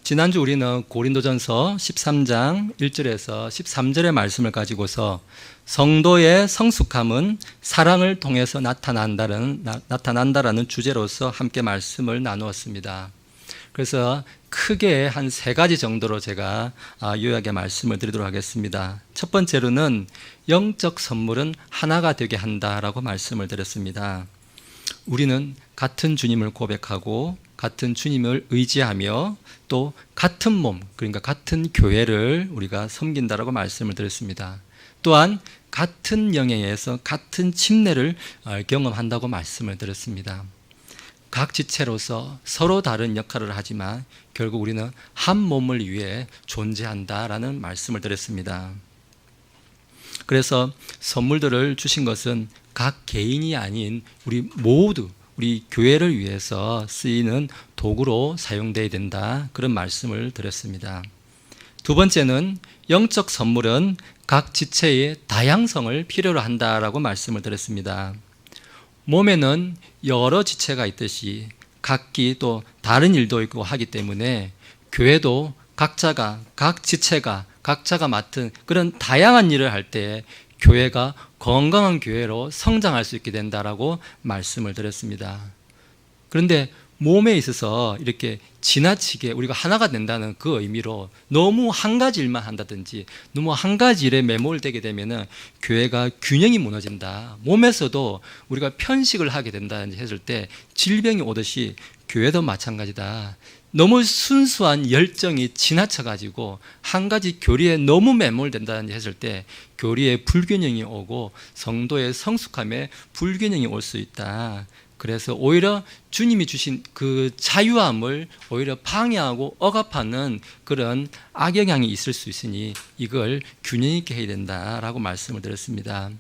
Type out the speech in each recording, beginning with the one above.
지난주 우리는 고린도전서 13장 1절에서 13절의 말씀을 가지고서 성도의 성숙함은 사랑을 통해서 나타난다라는 주제로서 함께 말씀을 나누었습니다. 그래서 크게 한 세 가지 정도로 제가 요약의 말씀을 드리도록 하겠습니다. 첫 번째로는 영적 선물은 하나가 되게 한다라고 말씀을 드렸습니다. 우리는 같은 주님을 고백하고 같은 주님을 의지하며 또 같은 몸, 그러니까 같은 교회를 우리가 섬긴다라고 말씀을 드렸습니다. 또한 같은 영예에서 같은 침례를 경험한다고 말씀을 드렸습니다. 각 지체로서 서로 다른 역할을 하지만 결국 우리는 한 몸을 위해 존재한다라는 말씀을 드렸습니다. 그래서 선물들을 주신 것은 각 개인이 아닌 우리 모두 우리 교회를 위해서 쓰이는 도구로 사용되어야 된다, 그런 말씀을 드렸습니다. 두 번째는 영적 선물은 각 지체의 다양성을 필요로 한다라고 말씀을 드렸습니다. 몸에는 여러 지체가 있듯이 각기 또 다른 일도 있고 하기 때문에 교회도 각 지체가 각자가 맡은 그런 다양한 일을 할 때 교회가 건강한 교회로 성장할 수 있게 된다라고 말씀을 드렸습니다. 그런데 몸에 있어서 이렇게 지나치게 우리가 하나가 된다는 그 의미로 너무 한 가지 일만 한다든지 너무 한 가지 일에 매몰되게 되면은 교회가 균형이 무너진다. 몸에서도 우리가 편식을 하게 된다든지 했을 때 질병이 오듯이 교회도 마찬가지다. 너무 순수한 열정이 지나쳐가지고 한 가지 교리에 너무 매몰된다든지 했을 때 교리에 불균형이 오고 성도의 성숙함에 불균형이 올 수 있다. 그래서 오히려 주님이 주신 그 자유함을 오히려 방해하고 억압하는 그런 악영향이 있을 수 있으니 이걸 균형 있게 해야 된다라고 말씀을 드렸습니다.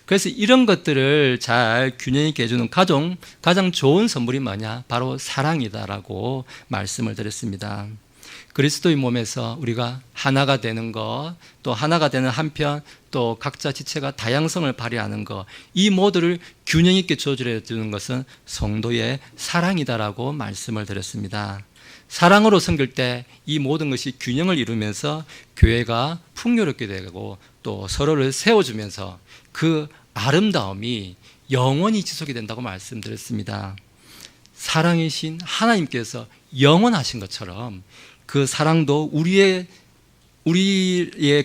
그래서 이런 것들을 잘 균형 있게 해주는 가장 좋은 선물이 뭐냐? 바로 사랑이다라고 말씀을 드렸습니다. 그리스도의 몸에서 우리가 하나가 되는 것, 또 하나가 되는 한편 또 각자 지체가 다양성을 발휘하는 것, 이 모두를 균형 있게 조절해 주는 것은 성도의 사랑이다라고 말씀을 드렸습니다. 사랑으로 섬길 때 이 모든 것이 균형을 이루면서 교회가 풍요롭게 되고 또 서로를 세워주면서 그 아름다움이 영원히 지속이 된다고 말씀드렸습니다. 사랑이신 하나님께서 영원하신 것처럼 그 사랑도 우리의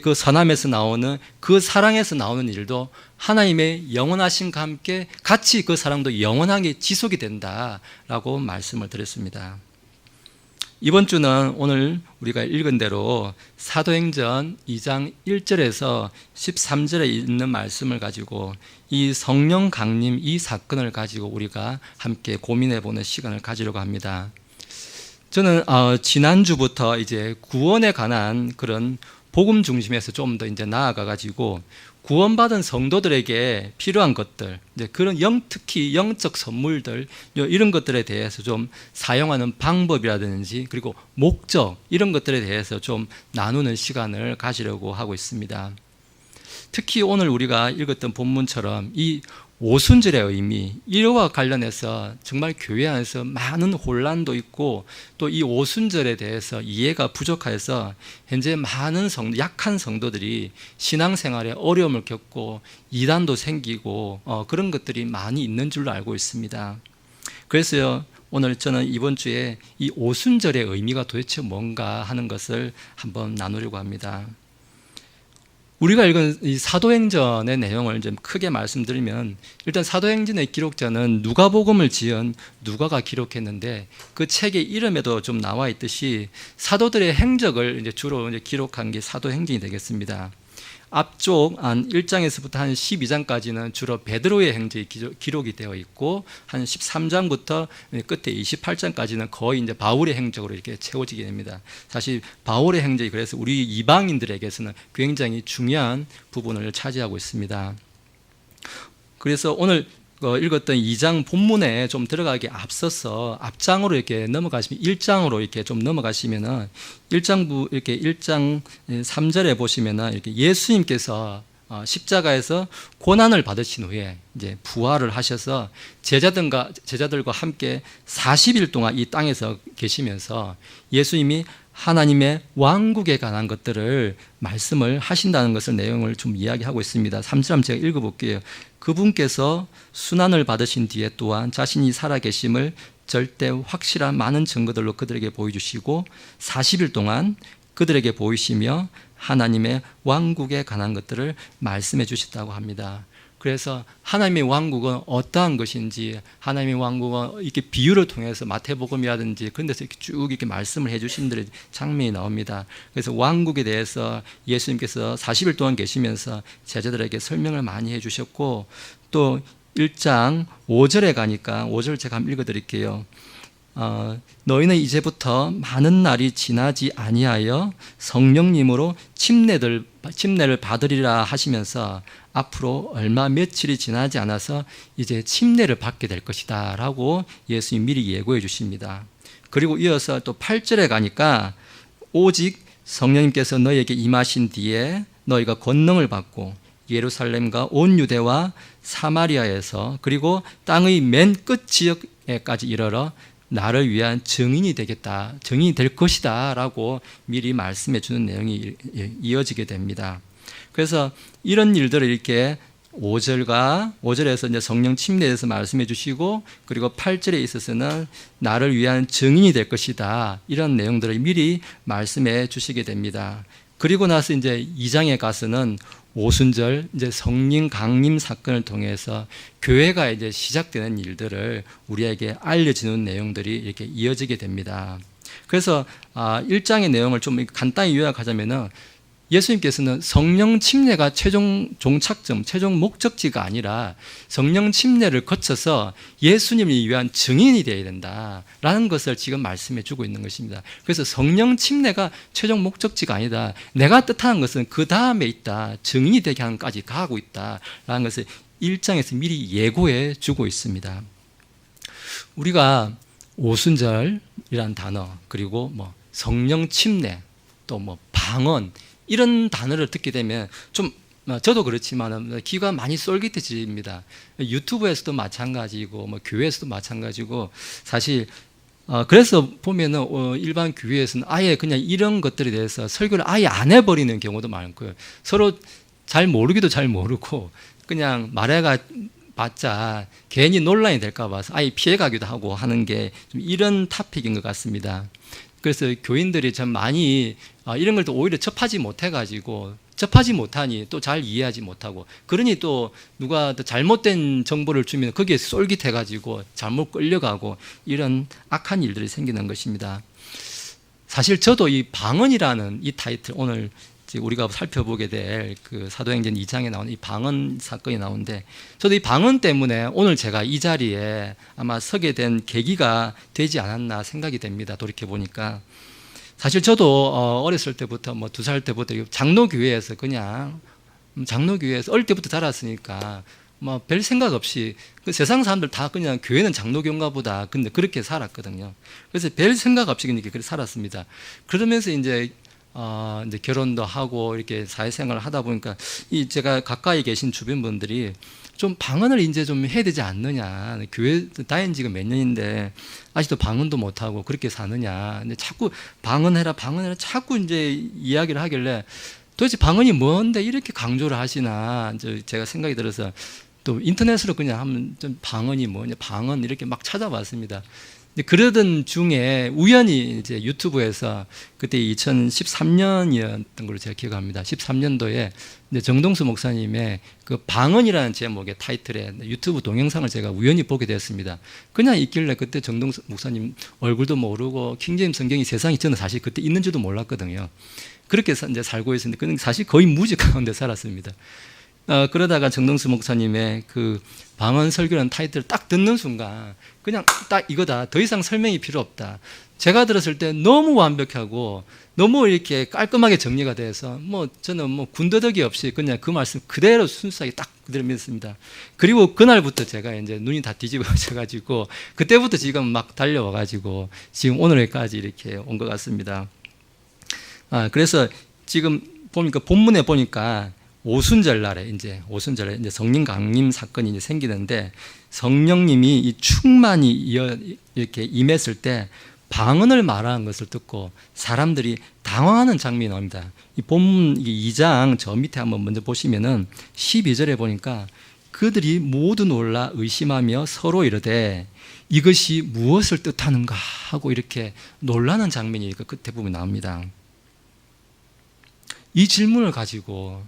그 선함에서 나오는 그 사랑에서 나오는 일도 하나님의 영원하심과 함께 같이 그 사랑도 영원하게 지속이 된다라고 말씀을 드렸습니다. 이번 주는 오늘 우리가 읽은 대로 사도행전 2장 1절에서 13절에 있는 말씀을 가지고 이 성령 강림 이 사건을 가지고 우리가 함께 고민해 보는 시간을 가지려고 합니다. 저는 지난주부터 이제 구원에 관한 그런 복음 중심에서 좀 더 이제 나아가 가지고 구원받은 성도들에게 필요한 것들, 이제 그런 특히 영적 선물들, 이런 것들에 대해서 좀 사용하는 방법이라든지 그리고 목적, 이런 것들에 대해서 좀 나누는 시간을 가지려고 하고 있습니다. 특히 오늘 우리가 읽었던 본문처럼 이 오순절의 의미, 이와 관련해서 정말 교회 안에서 많은 혼란도 있고 또 이 오순절에 대해서 이해가 부족해서 현재 많은 약한 성도들이 신앙생활에 어려움을 겪고 이단도 생기고 그런 것들이 많이 있는 줄로 알고 있습니다. 그래서 오늘 저는 이번 주에 이 오순절의 의미가 도대체 뭔가 하는 것을 한번 나누려고 합니다. 우리가 읽은 이 사도행전의 내용을 좀 크게 말씀드리면, 일단 사도행전의 기록자는 누가복음을 지은 누가가 기록했는데 그 책의 이름에도 좀 나와 있듯이 사도들의 행적을 이제 주로 이제 기록한 게 사도행전이 되겠습니다. 앞쪽 한 1장에서부터 한 12장까지는 주로 베드로의 행적이 기록이 되어 있고 한 13장부터 끝에 28장까지는 거의 이제 바울의 행적으로 이렇게 채워지게 됩니다. 사실 바울의 행적이 그래서 우리 이방인들에게서는 굉장히 중요한 부분을 차지하고 있습니다. 그래서 오늘 읽었던 2장 본문에 좀 들어가기 앞서서 앞장으로 이렇게 넘어가시면 1장으로 이렇게 좀 넘어가시면은 1장 3절에 보시면은 이렇게 예수님께서 십자가에서 고난을 받으신 후에 이제 부활을 하셔서 제자들과 함께 40일 동안 이 땅에서 계시면서 예수님이 하나님의 왕국에 관한 것들을 말씀을 하신다는 것을 내용을 좀 이야기하고 있습니다. 3절 한번 제가 읽어볼게요. 그분께서 순환을 받으신 뒤에 또한 자신이 살아계심을 절대 확실한 많은 증거들로 그들에게 보여주시고 40일 동안 그들에게 보이시며 하나님의 왕국에 관한 것들을 말씀해 주셨다고 합니다. 그래서 하나님의 왕국은 어떠한 것인지, 하나님의 왕국은 이렇게 비유를 통해서 마태복음이라든지 그런 데서 이렇게 쭉 이렇게 말씀을 해주신 들의 장면이 나옵니다. 그래서 왕국에 대해서 예수님께서 40일 동안 계시면서 제자들에게 설명을 많이 해주셨고, 또 1장 5절에 가니까 5절 제가 한번 읽어드릴게요. 너희는 이제부터 많은 날이 지나지 아니하여 성령님으로 침례를 받으리라 하시면서 앞으로 얼마 며칠이 지나지 않아서 이제 침례를 받게 될 것이다 라고 예수님이 미리 예고해 주십니다. 그리고 이어서 또 8절에 가니까 오직 성령님께서 너희에게 임하신 뒤에 너희가 권능을 받고 예루살렘과 온 유대와 사마리아에서 그리고 땅의 맨 끝 지역에까지 이르러 나를 위한 증인이 되겠다, 증인이 될 것이다 라고 미리 말씀해 주는 내용이 이어지게 됩니다. 그래서 이런 일들을 이렇게 5절에서 이제 성령 침례에 대해서 말씀해 주시고, 그리고 8절에 있어서는 나를 위한 증인이 될 것이다, 이런 내용들을 미리 말씀해 주시게 됩니다. 그리고 나서 이제 2장에 가서는 오순절 이제 성령 강림 사건을 통해서 교회가 이제 시작되는 일들을 우리에게 알려주는 내용들이 이렇게 이어지게 됩니다. 그래서 1장의 내용을 좀 간단히 요약하자면은 예수님께서는 성령 침례가 최종 종착점, 최종 목적지가 아니라 성령 침례를 거쳐서 예수님을 위한 증인이 되어야 된다라는 것을 지금 말씀해 주고 있는 것입니다. 그래서 성령 침례가 최종 목적지가 아니다. 내가 뜻하는 것은 그 다음에 있다. 증인이 되게 하는 까지 가고 있다라는 것을 1장에서 미리 예고해 주고 있습니다. 우리가 오순절이란 단어, 그리고 뭐 성령 침례, 또 뭐 방언, 이런 단어를 듣게 되면 좀, 저도 그렇지만 귀가 많이 쏠깃해집니다. 유튜브에서도 마찬가지고 뭐 교회에서도 마찬가지고, 사실 그래서 보면은 일반 교회에서는 아예 그냥 이런 것들에 대해서 설교를 아예 안 해버리는 경우도 많고요. 서로 잘 모르기도 잘 모르고 그냥 말해봤자 괜히 논란이 될까 봐서 아예 피해가기도 하고 하는 게 좀 이런 토픽인 것 같습니다. 그래서 교인들이 참 많이 이런 걸 또 오히려 접하지 못하니 또 잘 이해하지 못하고, 그러니 또 누가 또 잘못된 정보를 주면 거기에 쏠깃해가지고 잘못 끌려가고 이런 악한 일들이 생기는 것입니다. 사실 저도 이 방언이라는 이 타이틀, 오늘 우리가 살펴보게 될 그 사도행전 2장에 나오는 이 방언 사건이 나오는데, 저도 이 방언 때문에 오늘 제가 이 자리에 아마 서게 된 계기가 되지 않았나 생각이 됩니다. 돌이켜보니까 사실 저도 어렸을 때부터 뭐 2살 때부터 장로교회에서 어릴 때부터 자랐으니까 뭐 별 생각 없이 그 세상 사람들 다 그냥 교회는 장로교인가 보다, 근데 그렇게 살았거든요. 그래서 별 생각 없이 그렇게 살았습니다. 그러면서 이제 결혼도 하고 이렇게 사회생활을 하다 보니까 제가 가까이 계신 주변 분들이 좀 방언을 이제 좀 해야 되지 않느냐, 교회 다닌 지가 몇 년인데 아직도 방언도 못하고 그렇게 사느냐, 근데 자꾸 방언해라 자꾸 이제 이야기를 하길래 도대체 방언이 뭔데 이렇게 강조를 하시나 제가 생각이 들어서 또 인터넷으로 그냥 한번 좀 방언이 뭐냐, 방언 이렇게 막 찾아봤습니다. 그러던 중에 우연히 이제 유튜브에서 그때 2013년이었던 걸로 제가 기억합니다. 13년도에 정동수 목사님의 그 방언이라는 제목의 타이틀의 유튜브 동영상을 제가 우연히 보게 되었습니다. 그냥 있길래 그때 정동수 목사님 얼굴도 모르고 킹제임스 성경이 세상에 저는 사실 그때 있는지도 몰랐거든요. 그렇게 이제 살고 있었는데 사실 거의 무지 가운데 살았습니다. 그러다가 정동수 목사님의 그 방언 설교라는 타이틀을 딱 듣는 순간 그냥 딱 이거다, 더 이상 설명이 필요 없다. 제가 들었을 때 너무 완벽하고 너무 이렇게 깔끔하게 정리가 돼서 저는 군더더기 없이 그냥 그 말씀 그대로 순수하게 딱 그대로 믿었습니다. 그리고 그날부터 제가 이제 눈이 다 뒤집어져가지고 그때부터 지금 막 달려와가지고 지금 오늘까지 이렇게 온 것 같습니다. 그래서 지금 보니까 본문에 보니까 오순절날에 이제 성령 강림 사건이 이제 생기는데 성령님이 이 충만히 이렇게 임했을 때 방언을 말하는 것을 듣고 사람들이 당황하는 장면이 나옵니다. 이 본문 2장 저 밑에 한번 먼저 보시면은 12절에 보니까 그들이 모두 놀라 의심하며 서로 이르되 이것이 무엇을 뜻하는가 하고 이렇게 놀라는 장면이 그 끝에 부분에 나옵니다. 이 질문을 가지고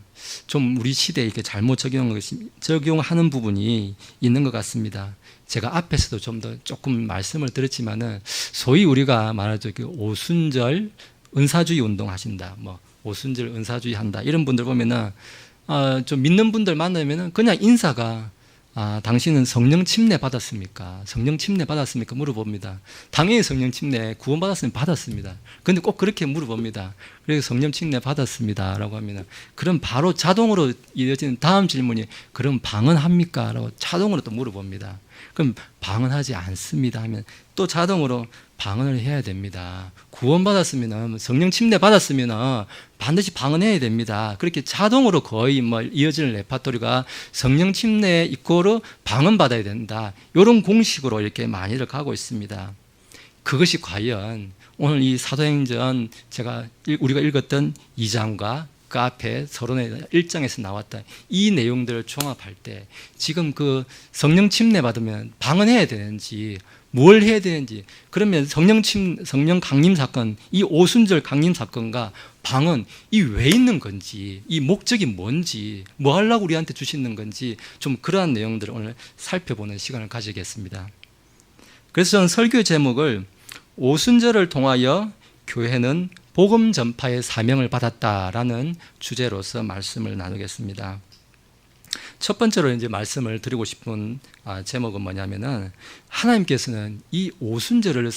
좀 우리 시대에 이렇게 잘못 적용하는 부분이 있는 것 같습니다. 제가 앞에서도 좀 더 조금 말씀을 드렸지만은 소위 우리가 말하죠. 그 오순절 은사주의 운동 하신다. 뭐 오순절 은사주의 한다. 이런 분들 보면은 좀 믿는 분들 만나면은 그냥 인사가 당신은 성령 침례 받았습니까? 성령 침례 받았습니까? 물어봅니다. 당연히 성령 침례 구원 받았으면 받았습니다. 그런데 꼭 그렇게 물어봅니다. 그래서 성령 침례 받았습니다. 라고 하면 그럼 바로 자동으로 이어지는 다음 질문이 그럼 방언합니까? 라고 자동으로 또 물어봅니다. 그럼 방언하지 않습니다 하면 또 자동으로 방언을 해야 됩니다. 구원받았으면 성령 침례 받았으면 반드시 방언해야 됩니다. 그렇게 자동으로 거의 이어지는 레파토리가 성령 침례 이꼬르 방언 받아야 된다. 이런 공식으로 이렇게 많이들 가고 있습니다. 그것이 과연 오늘 이 사도행전 우리가 읽었던 2장과 그 앞에 서론의 1장에서 나왔다. 이 내용들을 종합할 때 지금 그 성령 침례 받으면 방언해야 되는지 뭘 해야 되는지 그러면 성령 강림 사건 이 오순절 강림 사건과 방언 이 왜 있는 건지 이 목적이 뭔지 뭐 하려고 우리한테 주시는 건지 좀 그러한 내용들을 오늘 살펴보는 시간을 가지겠습니다. 그래서 저는 설교 제목을 오순절을 통하여 교회는 복음 전파의 사명을 받았다라는 주제로서 말씀을 나누겠습니다. 첫 번째로 이제 말씀을 드리고 싶은 제목은 뭐냐면은 하나님께서는 이 오순절을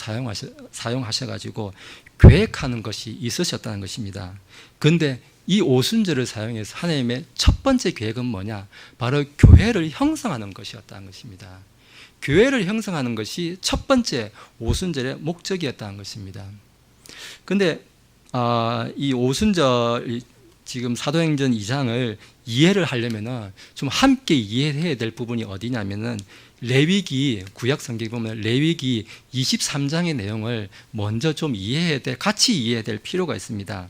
사용하셔가지고 계획하는 것이 있으셨다는 것입니다. 그런데 이 오순절을 사용해서 하나님의 첫 번째 계획은 뭐냐? 바로 교회를 형성하는 것이었다는 것입니다. 교회를 형성하는 것이 첫 번째 오순절의 목적이었다는 것입니다. 그런데 이 오순절 지금 사도행전 2장을 이해를 하려면은 좀 함께 이해해야 될 부분이 어디냐면은 레위기 구약 성경에 보면 레위기 23장의 내용을 먼저 좀 같이 이해해야 될 필요가 있습니다.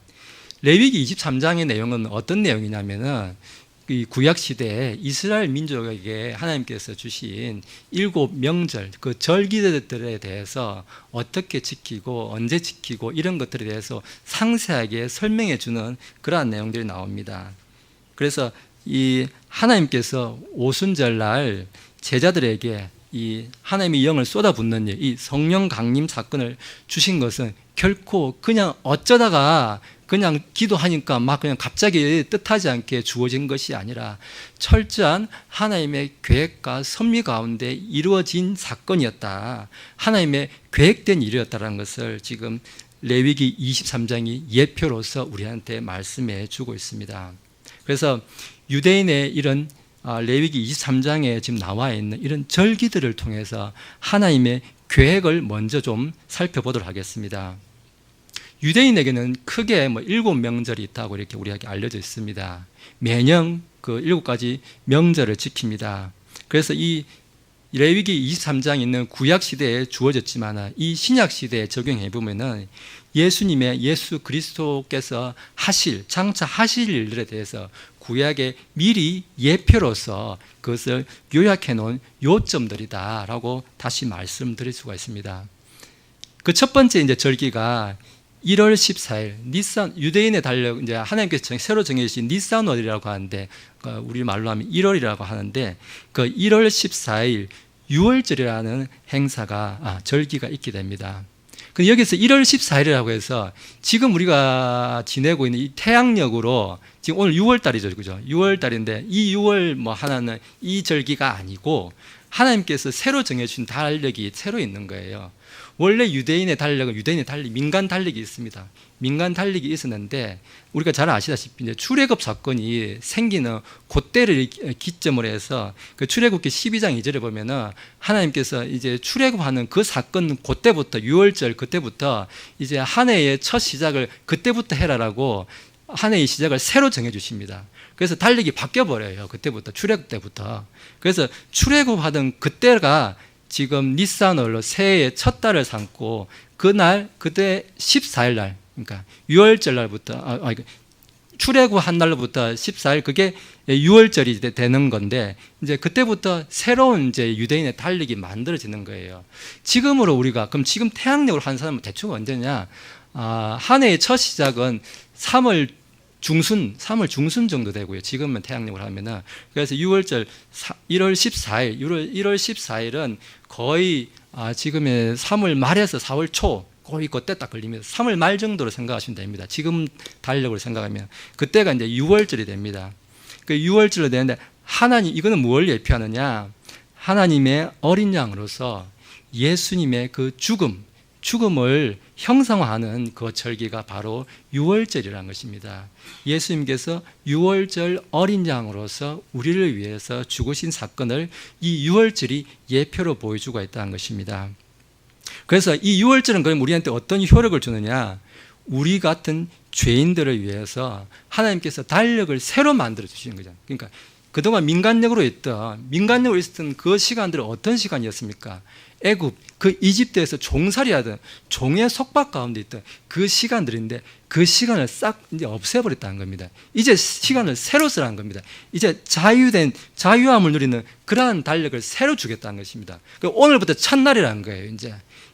레위기 23장의 내용은 어떤 내용이냐면은 이 구약 시대에 이스라엘 민족에게 하나님께서 주신 7 명절 그 절기들에 대해서 어떻게 지키고 언제 지키고 이런 것들에 대해서 상세하게 설명해 주는 그러한 내용들이 나옵니다. 그래서 이 하나님께서 오순절날 제자들에게 이 하나님의 영을 쏟아붓는 일, 이 성령 강림 사건을 주신 것은 결코 그냥 어쩌다가 그냥 기도하니까 막 그냥 갑자기 뜻하지 않게 주어진 것이 아니라 철저한 하나님의 계획과 섭리 가운데 이루어진 사건이었다. 하나님의 계획된 일이었다는 것을 지금 레위기 23장이 예표로서 우리한테 말씀해 주고 있습니다. 그래서 유대인의 이런 레위기 23장에 지금 나와 있는 이런 절기들을 통해서 하나님의 계획을 먼저 좀 살펴보도록 하겠습니다. 유대인에게는 크게 7명절이 있다고 이렇게 우리에게 알려져 있습니다. 매년 그 7가지 명절을 지킵니다. 그래서 이 레위기 23장에 있는 구약 시대에 주어졌지만 이 신약 시대에 적용해 보면은 예수 그리스도께서 장차 하실 일들에 대해서 구약에 미리 예표로서 그것을 요약해 놓은 요점들이다라고 다시 말씀드릴 수가 있습니다. 그 첫 번째 이제 절기가 1월 14일 유대인의 달력 이제 하나님께서 새로 정해주신 니산월이라고 하는데 우리 말로 하면 1월이라고 하는데 그 1월 14일 유월절이라는 행사가 절기가 있게 됩니다. 근데 여기서 1월 14일이라고 해서 지금 우리가 지내고 있는 이 태양력으로 지금 오늘 6월달이죠, 그죠? 6월달인데 이 6월 하나는 이 절기가 아니고 하나님께서 새로 정해주신 달력이 새로 있는 거예요. 원래 유대인의 달력은 민간 달력이 있습니다. 민간 달력이 있었는데 우리가 잘 아시다시피 이제 출애굽 사건이 생기는 그때를 기점으로 해서 그 출애굽기 12장 2절에 보면은 하나님께서 이제 출애굽하는 그 사건 그때부터 6월절 그때부터 이제 한 해의 첫 시작을 그때부터 해라라고 한 해의 시작을 새로 정해주십니다. 그래서 달력이 바뀌어버려요. 그때부터, 출애굽 때부터. 그래서 출애굽하던 그때가 지금 니산월로 새해의 첫 달을 삼고 그때 14일 날, 그러니까 6월절 날부터, 출애굽 한 날로부터 14일, 그게 6월절이 되는 건데, 이제 그때부터 새로운 이제 유대인의 달력이 만들어지는 거예요. 지금으로 우리가, 그럼 지금 태양력으로 하는 사람은 대충 언제냐? 한 해의 첫 시작은 3월 중순 정도 되고요. 지금은 태양력으로 하면은. 그래서 6월절 1월 14일은 거의 지금의 3월 말에서 4월 초, 거의 그때 딱 걸리면서 3월 말 정도로 생각하시면 됩니다. 지금 달력으로 생각하면. 그때가 이제 6월절이 됩니다. 그 6월절로 되는데, 이거는 뭘 예표하느냐? 하나님의 어린 양으로서 예수님의 그 죽음을 형상화하는 그 절기가 바로 6월절이라는 것입니다. 예수님께서 6월절 어린 양으로서 우리를 위해서 죽으신 사건을 이 6월절이 예표로 보여주고 있다는 것입니다. 그래서 이 6월절은 그럼 우리한테 어떤 효력을 주느냐? 우리 같은 죄인들을 위해서 하나님께서 달력을 새로 만들어 주시는 거죠. 그러니까 그동안 민간력으로 있었던 그 시간들은 어떤 시간이었습니까? 애굽, 그 이집트에서 종살이하던 종의 속박 가운데 있던 그 시간들인데, 그 시간을 싹 이제 없애버렸다는 겁니다. 이제 시간을 새로 쓰라는 겁니다. 이제 자유함을 누리는 그러한 달력을 새로 주겠다는 것입니다. 오늘부터 첫날이라는 거예요.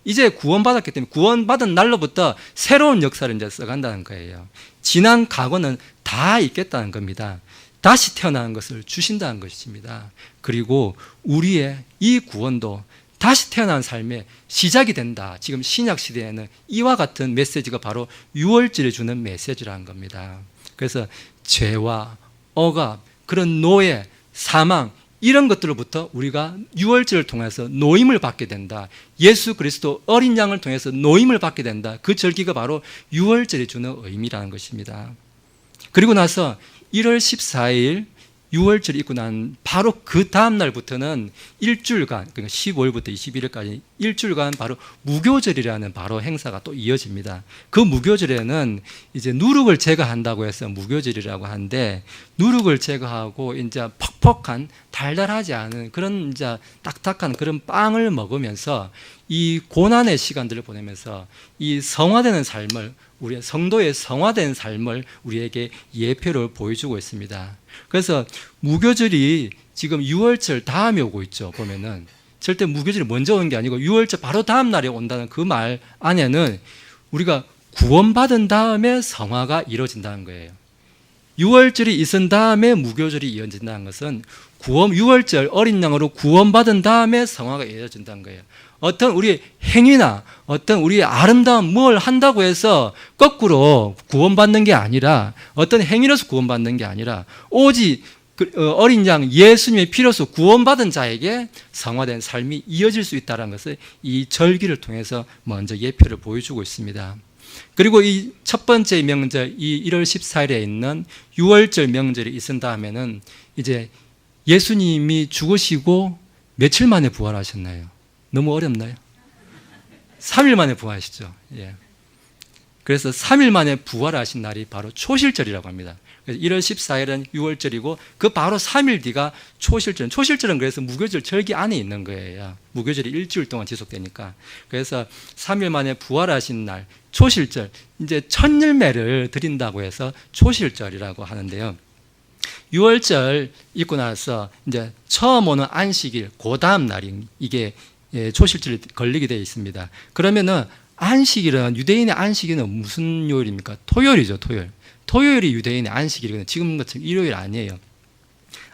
이제 구원받았기 때문에 구원받은 날로부터 새로운 역사를 이제 써간다는 거예요. 지난 과거는 다 있겠다는 겁니다. 다시 태어나는 것을 주신다는 것입니다. 그리고 우리의 이 구원도 다시 태어난 삶의 시작이 된다. 지금 신약 시대에는 이와 같은 메시지가 바로 6월절에 주는 메시지라는 겁니다. 그래서 죄와 억압, 그런 노예, 사망, 이런 것들로부터 우리가 6월절을 통해서 노임을 받게 된다. 예수 그리스도 어린 양을 통해서 노임을 받게 된다. 그 절기가 바로 6월절이 주는 의미라는 것입니다. 그리고 나서 1월 14일 6월절이 있고 난 바로 그 다음 날부터는 일주일간, 그러니까 15일부터 21일까지 일주일간 바로 무교절이라는 바로 행사가 또 이어집니다. 그 무교절에는 이제 누룩을 제거한다고 해서 무교절이라고 하는데, 누룩을 제거하고 이제 퍽퍽한 달달하지 않은 그런 이제 딱딱한 그런 빵을 먹으면서 이 고난의 시간들을 보내면서 이 성화되는 삶을, 우리의 성도의 성화된 삶을 우리에게 예표로 보여주고 있습니다. 그래서 무교절이 지금 6월절 다음에 오고 있죠. 보면은 절대 무교절이 먼저 오는 게 아니고 6월절 바로 다음 날에 온다는 그 말 안에는 우리가 구원받은 다음에 성화가 이루어진다는 거예요. 6월절이 있은 다음에 무교절이 이어진다는 것은 6월절 어린 양으로 구원받은 다음에 성화가 이어진다는 거예요. 어떤 우리의 행위나 어떤 우리의 아름다운 뭘 한다고 해서 거꾸로 구원받는 게 아니라, 어떤 행위로서 구원받는 게 아니라 오직 어린 양 예수님의 피로서 구원받은 자에게 성화된 삶이 이어질 수 있다는 것을 이 절기를 통해서 먼저 예표를 보여주고 있습니다. 그리고 이 첫 번째 명절, 이 1월 14일에 있는 6월절 명절이 있은 다음에는 이제 예수님이 죽으시고 며칠 만에 부활하셨나요? 너무 어렵나요? 3일 만에 부활하시죠. 예. 그래서 3일 만에 부활하신 날이 바로 초실절이라고 합니다. 그래서 1월 14일은 6월절이고 그 바로 3일 뒤가 초실절. 초실절은 그래서 무교절 절기 안에 있는 거예요. 무교절이 일주일 동안 지속되니까. 그래서 3일 만에 부활하신 날 초실절, 이제 첫 열매를 드린다고 해서 초실절이라고 하는데요. 6월절 있고 나서 이제 처음 오는 안식일, 그 다음 날이 이게 초실절이 걸리게 되어 있습니다. 그러면은 안식일은, 유대인의 안식일은 무슨 요일입니까? 토요일이죠, 토요일. 토요일이 유대인의 안식일이거든요. 지금 같은 일요일 아니에요.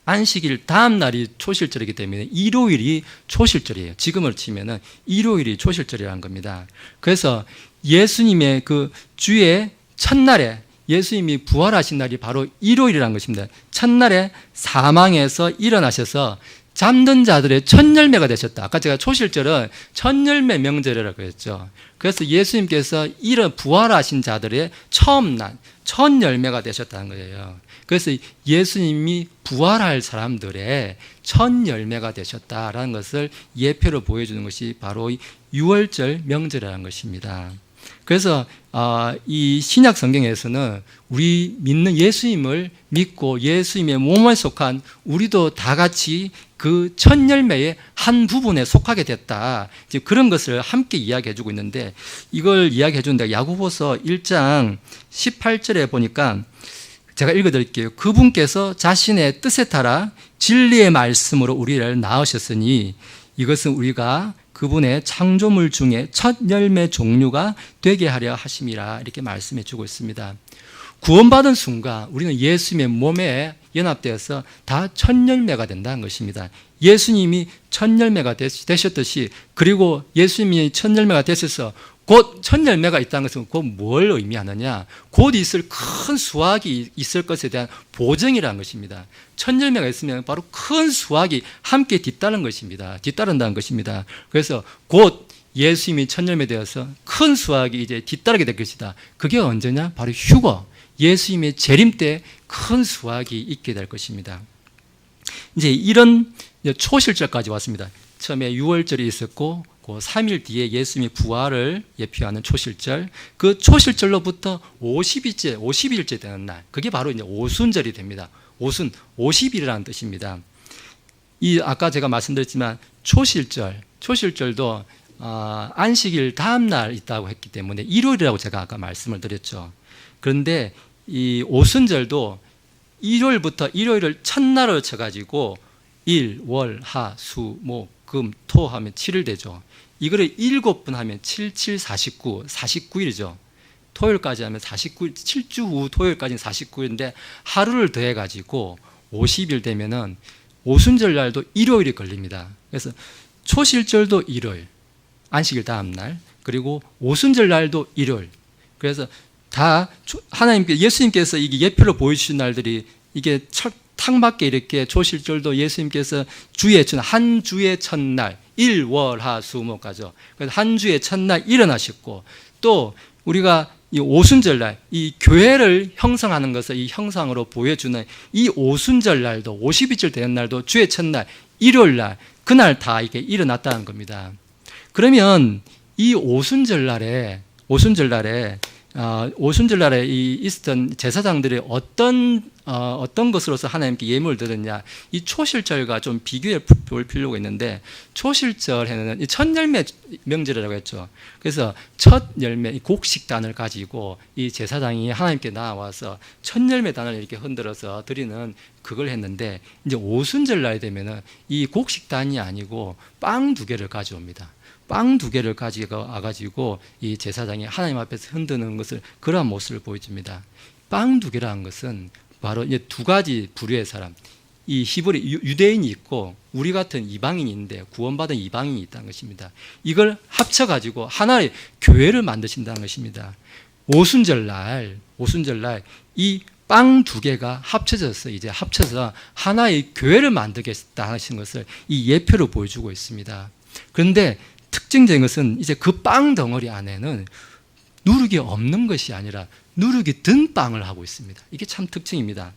안식일 다음 날이 초실절이기 때문에 일요일이 초실절이에요. 지금으로 치면은 일요일이 초실절이라는 겁니다. 그래서 예수님의 그 주의 첫날에 예수님이 부활하신 날이 바로 일요일이라는 것입니다. 첫날에 사망에서 일어나셔서 잠든 자들의 첫 열매가 되셨다. 아까 제가 초실절은 첫 열매 명절이라고 했죠. 그래서 예수님께서 부활하신 자들의 처음 난, 첫 열매가 되셨다는 거예요. 그래서 예수님이 부활할 사람들의 첫 열매가 되셨다라는 것을 예표로 보여주는 것이 바로 6월절 명절이라는 것입니다. 그래서 이 신약 성경에서는 우리 믿는 예수님을 믿고 예수님의 몸에 속한 우리도 다 같이 그 첫 열매의 한 부분에 속하게 됐다. 이제 그런 것을 함께 이야기해 주고 있는데, 이걸 이야기해 주는데 야고보서 1장 18절에 보니까 제가 읽어드릴게요. 그분께서 자신의 뜻에 따라 진리의 말씀으로 우리를 낳으셨으니 이것은 우리가 그분의 창조물 중에 첫 열매 종류가 되게 하려 하심이라, 이렇게 말씀해 주고 있습니다. 구원받은 순간 우리는 예수님의 몸에 연합되어서 다 첫 열매가 된다는 것입니다. 예수님이 첫 열매가 되셨듯이, 그리고 예수님이 첫 열매가 되셔서 곧 첫 열매가 있다는 것은 곧 뭘 의미하느냐, 곧 있을 큰 수확이 있을 것에 대한 보증이라는 것입니다. 첫 열매가 있으면 바로 큰 수확이 함께 뒤따른다는 것입니다. 그래서 곧 예수님이 첫 열매 되어서 큰 수확이 이제 뒤따르게 될 것이다. 그게 언제냐? 바로 휴거, 예수님의 재림 때 큰 수확이 있게 될 것입니다. 이제 이런 초실절까지 왔습니다. 처음에 6월절이 있었고, 그 3일 뒤에 예수님의 부활을 예표하는 초실절, 그 초실절로부터 50일째 되는 날, 그게 바로 이제 오순절이 됩니다. 오순, 50일이라는 뜻입니다. 아까 제가 말씀드렸지만 초실절도 안식일 다음 날 있다고 했기 때문에 일요일이라고 제가 아까 말씀을 드렸죠. 그런데 이 오순절도 일요일부터 일요일을 첫날을 쳐가지고 일, 월, 하, 수, 목, 금, 토 하면 7일 되죠. 이거를 7번 하면 7, 7, 49, 49일이죠. 토요일까지 하면 49일, 7주 후 토요일까지는 49일인데 하루를 더해가지고 50일 되면은 오순절 날도 일요일이 걸립니다. 그래서 초실절도 일요일, 안식일 다음 날, 그리고 오순절 날도 일요일. 그래서 다 예수님께서 이게 예표로 보여주신 날들이 이게 탁 맞게 이렇게 초실절도 예수님께서 한 주의 첫날, 일, 월, 하, 수, 목 가죠. 그래서 한 주의 첫날 일어나셨고, 또 우리가 이 오순절날, 이 교회를 형성하는 것을 이 형상으로 보여주는 이 오순절 날도, 52절 되는 날도 주의 첫날, 일요일날, 그날 다 이렇게 일어났다는 겁니다. 그러면 이 오순절날에 있었던 제사장들이 어떤 것으로서 하나님께 예물을 드렸냐, 이 초실절과 좀 비교해 볼 필요가 있는데, 초실절에는 이 첫 열매 명절이라고 했죠. 그래서 첫 열매 곡식단을 가지고 이 제사장이 하나님께 나와서 첫 열매단을 이렇게 흔들어서 드리는 그걸 했는데, 이제 오순절 날 되면은 이 곡식단이 아니고 빵 2개를 가져옵니다. 빵 2개를 가지고 이 제사장이 하나님 앞에서 흔드는 것을, 그러한 모습을 보여줍니다. 빵 2개라는 것은 바로 이제 2가지 부류의 사람, 이 히브리 유대인이 있고 우리 같은 이방인이 있는데, 구원받은 이방인이 있다는 것입니다. 이걸 합쳐가지고 하나의 교회를 만드신다는 것입니다. 오순절날 이 빵 2개가 합쳐서 하나의 교회를 만들겠다 하신 것을 이 예표로 보여주고 있습니다. 그런데 특징적인 것은 이제 그 빵 덩어리 안에는 누룩이 없는 것이 아니라 누룩이 든 빵을 하고 있습니다. 이게 참 특징입니다.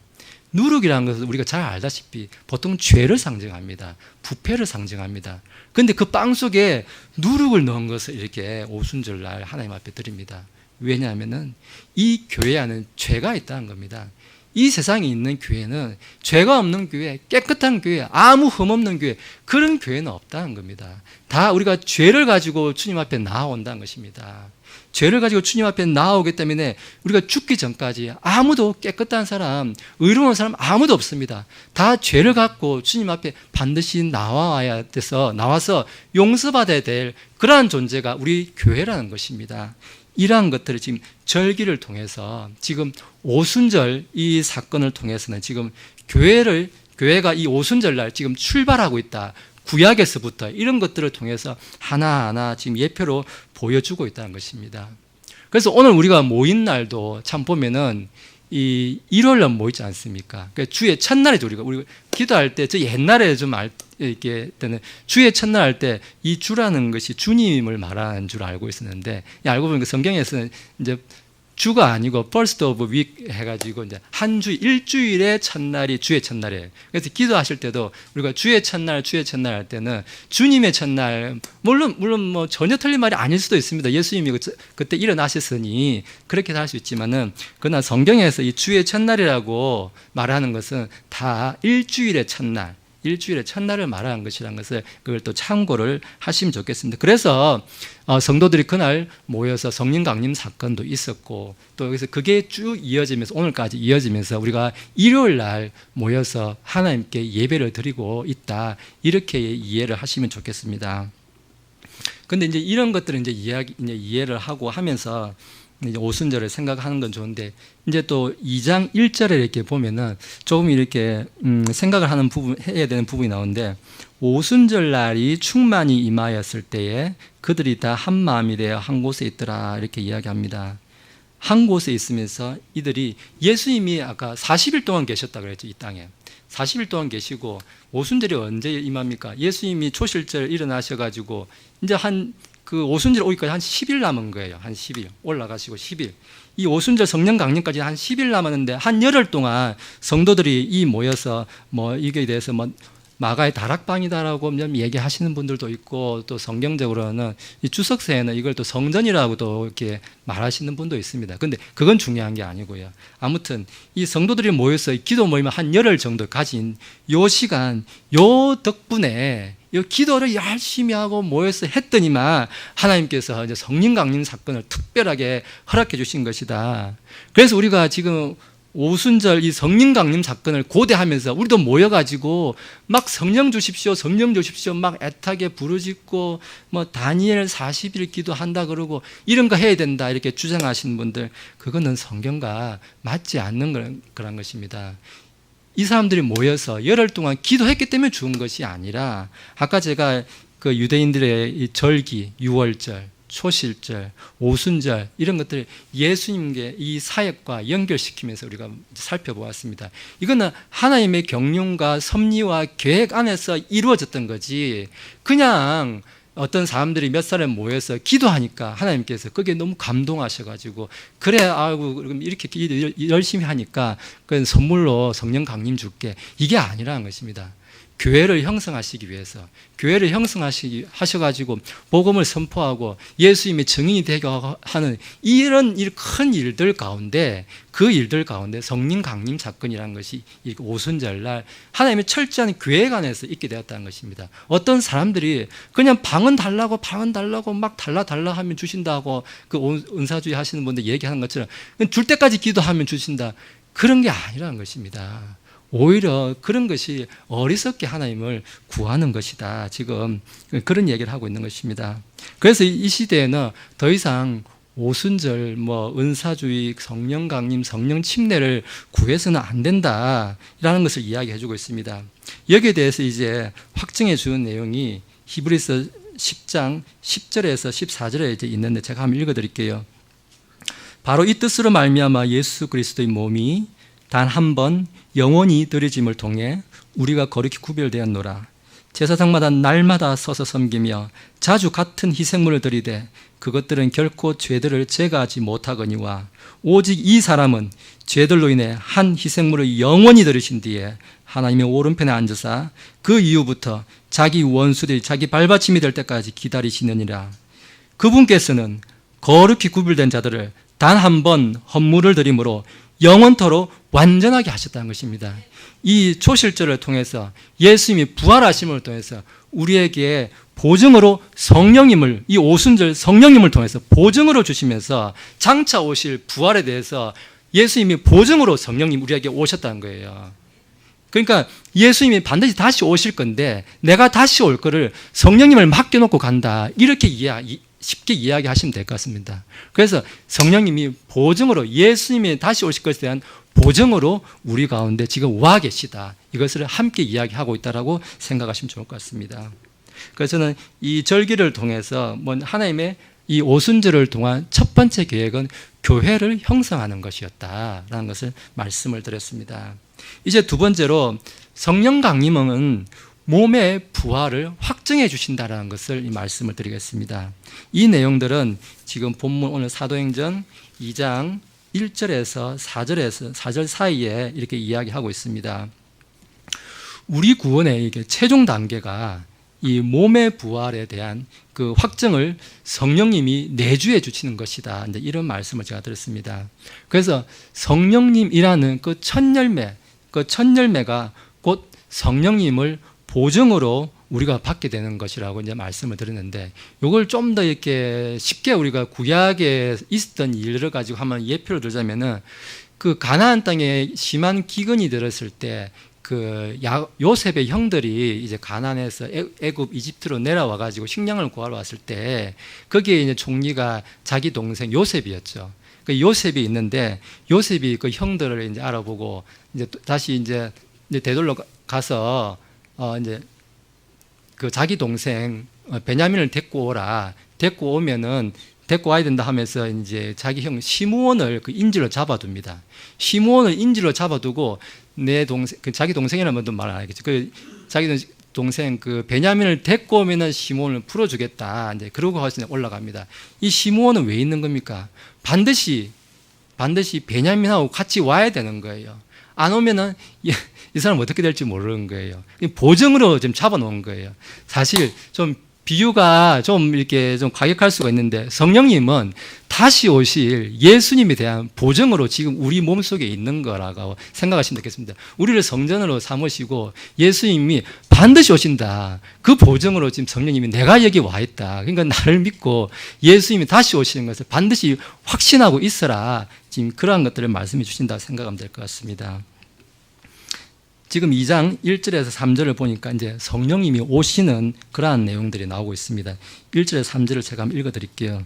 누룩이라는 것은 우리가 잘 알다시피 보통 죄를 상징합니다. 부패를 상징합니다. 그런데 그 빵 속에 누룩을 넣은 것을 이렇게 오순절날 하나님 앞에 드립니다. 왜냐하면은 이 교회 안에는 죄가 있다는 겁니다. 이 세상에 있는 교회는 죄가 없는 교회, 깨끗한 교회, 아무 흠 없는 교회, 그런 교회는 없다는 겁니다. 다 우리가 죄를 가지고 주님 앞에 나아온다는 것입니다. 죄를 가지고 주님 앞에 나아오기 때문에 우리가 죽기 전까지 아무도 깨끗한 사람, 의로운 사람 아무도 없습니다. 다 죄를 갖고 주님 앞에 반드시 나와서 용서받아야 될 그러한 존재가 우리 교회라는 것입니다. 이러한 것들을 지금 절기를 통해서, 지금 오순절 이 사건을 통해서는 지금 교회가 이 오순절날 지금 출발하고 있다. 구약에서부터 이런 것들을 통해서 하나하나 지금 예표로 보여주고 있다는 것입니다. 그래서 오늘 우리가 모인 날도 참 보면은 이 일요일날 모이지 않습니까? 그러니까 주의 첫날이죠. 우리가 기도할 때, 저 옛날에 좀 이렇게 때는 주의 첫날 할 때 이 주라는 것이 주님을 말하는 줄 알고 있었는데, 알고 보니까 성경에서는 이제 주가 아니고 first of week 해가지고 이제 한 주 일주일의 첫날이 주의 첫날이에요. 그래서 기도하실 때도 우리가 주의 첫날 할 때는 주님의 첫날, 물론 뭐 전혀 틀린 말이 아닐 수도 있습니다. 예수님이 그때 일어나셨으니 그렇게 할 수 있지만은, 그러나 성경에서 이 주의 첫날이라고 말하는 것은 다 일주일의 첫날을 말하는 것이라는 것을, 그걸 또 참고를 하시면 좋겠습니다. 그래서 성도들이 그날 모여서 성령 강림 사건도 있었고, 또 여기서 그게 쭉 이어지면서 오늘까지 이어지면서 우리가 일요일 날 모여서 하나님께 예배를 드리고 있다, 이렇게 이해를 하시면 좋겠습니다. 근데 이제 이런 것들을 이제 이해를 하고 하면서 이제 오순절을 생각하는 건 좋은데, 이제 또 2장 1절에 이렇게 보면은 조금 이렇게 생각을 하는 부분, 해야 되는 부분이 나오는데, 오순절 날이 충만히 임하였을 때에 그들이 다 한 마음이 되어 한 곳에 있더라, 이렇게 이야기합니다. 한 곳에 있으면서 이들이, 예수님이 아까 40일 동안 계셨다 그랬죠, 이 땅에. 40일 동안 계시고, 오순절이 언제 임합니까? 예수님이 초실절 일어나셔가지고 이제 그 오순절 오기까지 한 10일 남은 거예요. 한 10일. 올라가시고 10일. 이 오순절 성령 강림까지 한 10일 남았는데, 한 열흘 동안 성도들이 모여서 뭐 이게 대해서 뭐 마가의 다락방이다라고 얘기하시는 분들도 있고, 또 성경적으로는 이 주석서에는 이걸 또 성전이라고도 이렇게 말하시는 분도 있습니다. 근데 그건 중요한 게 아니고요. 아무튼 이 성도들이 모여서 기도 모임을 한 열흘 정도 가진 요 시간, 요 덕분에 이 기도를 열심히 하고 모여서 했더니만 하나님께서 이제 성령 강림 사건을 특별하게 허락해 주신 것이다. 그래서 우리가 지금 오순절 이 성령 강림 사건을 고대하면서 우리도 모여가지고 막 성령 주십시오 막 애타게 부르짖고, 뭐 다니엘 40일 기도한다 그러고 이런 거 해야 된다 이렇게 주장하시는 분들, 그거는 성경과 맞지 않는 그런 것입니다. 이 사람들이 모여서 열흘 동안 기도했기 때문에 죽은 것이 아니라, 아까 제가 그 유대인들의 이 절기, 유월절, 초실절, 오순절, 이런 것들을 예수님께 이 사역과 연결시키면서 우리가 살펴보았습니다. 이거는 하나님의 경륜과 섭리와 계획 안에서 이루어졌던 거지, 그냥 어떤 사람들이 몇 사람 모여서 기도하니까 하나님께서 거기에 너무 감동하셔가지고, 그래, 아이고, 이렇게 열심히 하니까 그 선물로 성령 강림 줄게, 이게 아니라는 것입니다. 교회를 형성하시기 위해서, 교회를 형성하셔가지고 복음을 선포하고 예수님의 증인이 되게 하는 이런 큰 일들 가운데, 그 일들 가운데 성령 강림 사건이라는 것이 오순절날 하나님의 철저한 계획 안에서 있게 되었다는 것입니다. 어떤 사람들이 그냥 방은 달라고 막 달라 하면 주신다고 그 은사주의 하시는 분들 얘기하는 것처럼 줄 때까지 기도하면 주신다, 그런 게 아니라는 것입니다. 오히려 그런 것이 어리석게 하나님을 구하는 것이다, 지금 그런 얘기를 하고 있는 것입니다. 그래서 이 시대에는 더 이상 오순절, 뭐 은사주의, 성령 강림, 성령 침례를 구해서는 안 된다라는 것을 이야기해 주고 있습니다. 여기에 대해서 이제 확증해 주는 내용이 히브리서 10장 10절에서 14절에 이제 있는데, 제가 한번 읽어 드릴게요. 바로 이 뜻으로 말미암아 예수 그리스도의 몸이 단 한 번 영원히 드려짐을 통해 우리가 거룩히 구별되었노라. 제사장마다 날마다 서서 섬기며 자주 같은 희생물을 드리되 그것들은 결코 죄들을 제거하지 못하거니와, 오직 이 사람은 죄들로 인해 한 희생물을 영원히 드리신 뒤에 하나님의 오른편에 앉으사 그 이후부터 자기 원수들이 자기 발받침이 될 때까지 기다리시느니라. 그분께서는 거룩히 구별된 자들을 단 한 번 헌물을 드림으로 영원토록 완전하게 하셨다는 것입니다. 이 초실절을 통해서 예수님이 부활하심을 통해서 우리에게 보증으로 성령님을, 이 오순절 성령님을 통해서 보증으로 주시면서 장차 오실 부활에 대해서 예수님이 보증으로 성령님 우리에게 오셨다는 거예요. 그러니까 예수님이 반드시 다시 오실 건데 내가 다시 올 거를 성령님을 맡겨놓고 간다, 이렇게 쉽게 이야기하시면 될 것 같습니다. 그래서 성령님이 보증으로, 예수님이 다시 오실 것에 대한 보증으로 우리 가운데 지금 와 계시다, 이것을 함께 이야기하고 있다라고 생각하시면 좋을 것 같습니다. 그래서 저는 이 절기를 통해서 하나님의 이 오순절을 통한 첫 번째 계획은 교회를 형성하는 것이었다라는 것을 말씀을 드렸습니다. 이제 두 번째로 성령 강림은 몸의 부활을 확증해 주신다라는 것을 이 말씀을 드리겠습니다. 이 내용들은 지금 본문 오늘 사도행전 2장 1절에서 4절 사이에 이렇게 이야기하고 있습니다. 우리 구원의 이게 최종 단계가 이 몸의 부활에 대한 그 확증을 성령님이 내주해 주시는 것이다. 이제 이런 말씀을 제가 드렸습니다. 그래서 성령님이라는 그 첫 열매가 곧 성령님을 보증으로 우리가 받게 되는 것이라고 이제 말씀을 드렸는데, 이걸 좀 더 이렇게 쉽게 우리가 구약에 있었던 일을 가지고 한번 예표를 들자면은, 그 가나안 땅에 심한 기근이 들었을 때 그 요셉의 형들이 이제 가나안에서 애굽 이집트로 내려와 가지고 식량을 구하러 왔을 때 거기에 이제 총리가 자기 동생 요셉이었죠. 그 요셉이 있는데, 요셉이 그 형들을 이제 알아보고 이제 다시 이제 되돌려 가서 이제 그 자기 동생 베냐민을 데리고 오라. 데리고 오면은 데리고 와야 된다 하면서 이제 자기 형 시므온을 그 인질로 잡아둡니다. 시므온을 인질로 잡아두고 내 동생, 그 자기 동생이라면 말 안 하겠죠. 그 자기 동생 그 베냐민을 데리고 오면은 시므온을 풀어주겠다. 이제 그러고 올라갑니다. 이 시므온은 왜 있는 겁니까? 반드시 베냐민하고 같이 와야 되는 거예요. 안 오면은 이 사람 어떻게 될지 모르는 거예요. 보증으로 지금 잡아놓은 거예요. 사실 좀 비유가 좀 이렇게 좀 과격할 수가 있는데, 성령님은 다시 오실 예수님에 대한 보증으로 지금 우리 몸속에 있는 거라고 생각하시면 되겠습니다. 우리를 성전으로 삼으시고 예수님이 반드시 오신다. 그 보증으로 지금 성령님이 내가 여기 와 있다. 그러니까 나를 믿고 예수님이 다시 오시는 것을 반드시 확신하고 있어라. 지금 그러한 것들을 말씀해 주신다고 생각하면 될 것 같습니다. 지금 2장 1절에서 3절을 보니까 이제 성령님이 오시는 그러한 내용들이 나오고 있습니다. 1절에서 3절을 제가 한번 읽어드릴게요.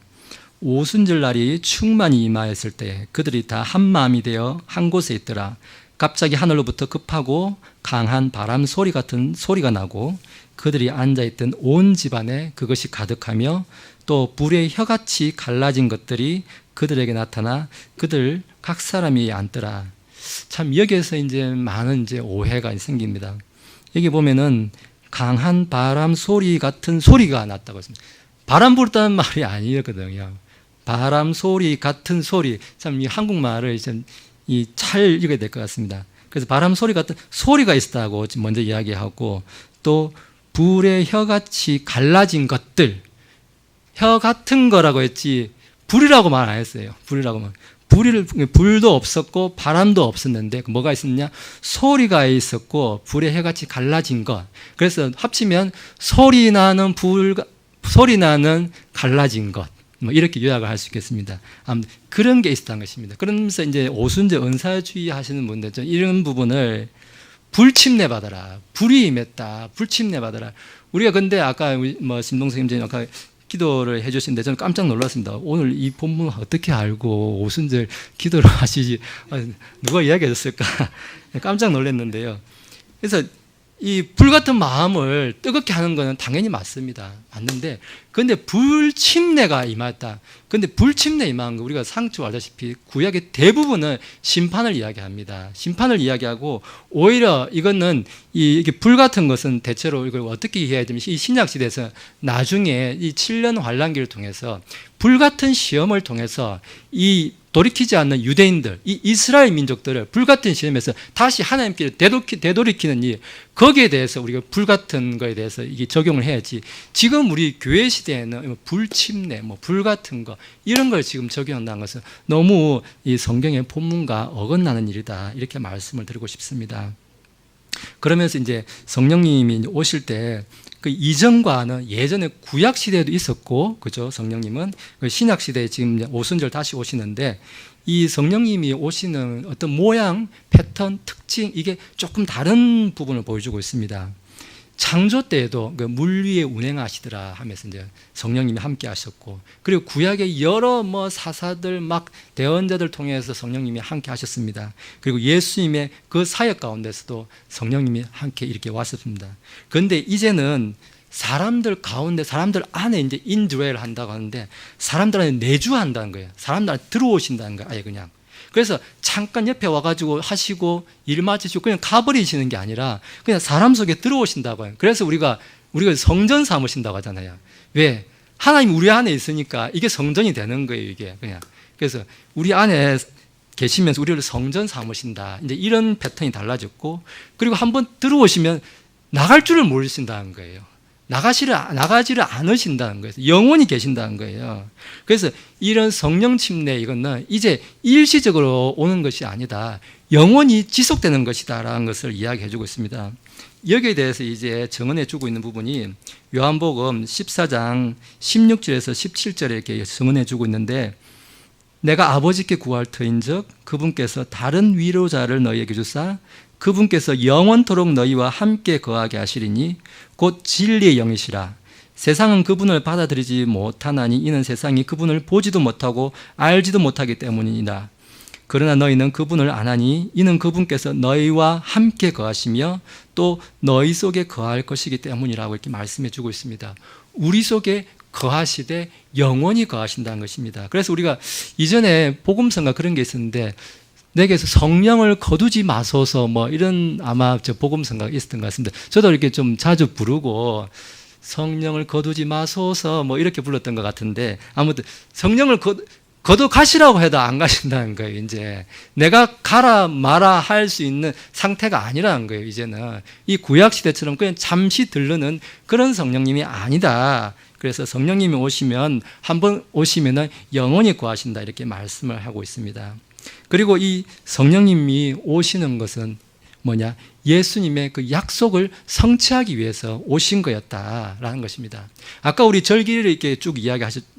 오순절 날이 충만히 임하였을 때 그들이 다 한 마음이 되어 한 곳에 있더라. 갑자기 하늘로부터 급하고 강한 바람 소리 같은 소리가 나고 그들이 앉아있던 온 집안에 그것이 가득하며 또 불의 혀같이 갈라진 것들이 그들에게 나타나 그들 각 사람이 앉더라. 참 여기에서 이제 많은 이제 오해가 생깁니다. 여기 보면은 강한 바람 소리 같은 소리가 났다고 했습니다. 바람 불다는 말이 아니거든요. 바람 소리 같은 소리. 참 이 한국말을 잘 읽어야 될 것 같습니다. 그래서 바람 소리 같은 소리가 있었다고 먼저 이야기하고, 또 불의 혀같이 갈라진 것들. 혀 같은 거라고 했지 불이라고 말 안 했어요. 불도 없었고 바람도 없었는데 뭐가 있었냐? 소리가 있었고 불의 혀같이 갈라진 것. 그래서 합치면 소리 나는 갈라진 것. 뭐 이렇게 요약을 할 수 있겠습니다. 그런 게 있었던 것입니다. 그러면서 이제 오순절 은사주의 하시는 분들 이런 부분을 불침내 받아라. 불이 임했다. 불침내 받아라. 우리가 근데 아까 뭐 신동생님 아까 기도를 해주신데 저는 깜짝 놀랐습니다. 오늘 이 본문을 어떻게 알고 오순절 기도를 하시지? 누가 이야기해 줬을까? 깜짝 놀랐는데요. 그래서 이 불같은 마음을 뜨겁게 하는 것은 당연히 맞습니다. 맞는데, 그런데 불침내가 임했다. 그런데 불침내 임한 거 우리가 상추 알다시피 구약의 대부분은 심판을 이야기합니다. 심판을 이야기하고, 오히려 이거는 이게 불 같은 것은 대체로 이걸 어떻게 이해해야 되면, 이 신약 시대에서 나중에 이 7년 환란기를 통해서 불 같은 시험을 통해서 이 돌이키지 않는 유대인들, 이 이스라엘 민족들을 불같은 시험에서 다시 하나님께 되돌이키는 일, 거기에 대해서 우리가 불같은 거에 대해서 이게 적용을 해야지, 지금 우리 교회 시대에는 불침내, 불같은 거, 이런 걸 지금 적용한다는 것은 너무 이 성경의 본문과 어긋나는 일이다. 이렇게 말씀을 드리고 싶습니다. 그러면서 이제 성령님이 오실 때 그 이전과는 예전에 구약 시대에도 있었고, 그죠? 성령님은 신약 시대에 지금 오순절 다시 오시는데, 이 성령님이 오시는 어떤 모양, 패턴, 특징, 이게 조금 다른 부분을 보여주고 있습니다. 창조 때에도 그 물 위에 운행하시더라 하면서 이제 성령님이 함께 하셨고, 그리고 구약의 여러 사사들 대언자들 통해서 성령님이 함께 하셨습니다. 그리고 예수님의 그 사역 가운데서도 성령님이 함께 이렇게 왔었습니다. 그런데 이제는 사람들 가운데, 사람들 안에 이제 인드웰 한다고 하는데, 사람들 안에 내주한다는 거예요. 사람들 안에 들어오신다는 거예요. 아예 그냥. 그래서 잠깐 옆에 와가지고 하시고 일 마치시고 그냥 가버리시는 게 아니라 그냥 사람 속에 들어오신다고요. 그래서 우리가 성전 삼으신다고 하잖아요. 왜? 하나님 우리 안에 있으니까 이게 성전이 되는 거예요, 이게 그냥. 그래서 우리 안에 계시면서 우리를 성전 삼으신다. 이제 이런 패턴이 달라졌고, 그리고 한번 들어오시면 나갈 줄을 모르신다는 거예요. 나가지를 않으신다는 거예요. 영원히 계신다는 거예요. 그래서 이런 성령 침례, 이거는 이제 일시적으로 오는 것이 아니다. 영원히 지속되는 것이다라는 것을 이야기해 주고 있습니다. 여기에 대해서 이제 정언해 주고 있는 부분이 요한복음 14장 16절에서 17절에 이렇게 정언해 주고 있는데, 내가 아버지께 구할 터인즉 그분께서 다른 위로자를 너희에게 주사 그분께서 영원토록 너희와 함께 거하게 하시리니 곧 진리의 영이시라. 세상은 그분을 받아들이지 못하나니 이는 세상이 그분을 보지도 못하고 알지도 못하기 때문이니라. 그러나 너희는 그분을 아나니 이는 그분께서 너희와 함께 거하시며 또 너희 속에 거할 것이기 때문이라고 이렇게 말씀해 주고 있습니다. 우리 속에 거하시되 영원히 거하신다는 것입니다. 그래서 우리가 이전에 복음서가 그런 게 있었는데, 내게서 성령을 거두지 마소서 뭐 이런 아마 저 복음서가 있었던 것 같습니다. 저도 이렇게 좀 자주 부르고 성령을 거두지 마소서 뭐 이렇게 불렀던 것 같은데, 아무튼 성령을 거둬 가시라고 해도 안 가신다는 거예요. 이제 내가 가라 마라 할 수 있는 상태가 아니라는 거예요. 이제는 이 구약 시대처럼 그냥 잠시 들르는 그런 성령님이 아니다. 그래서 성령님이 오시면, 한번 오시면은 영원히 구하신다, 이렇게 말씀을 하고 있습니다. 그리고 이 성령님이 오시는 것은 뭐냐? 예수님의 그 약속을 성취하기 위해서 오신 거였다라는 것입니다. 아까 우리 절기를 이렇게 쭉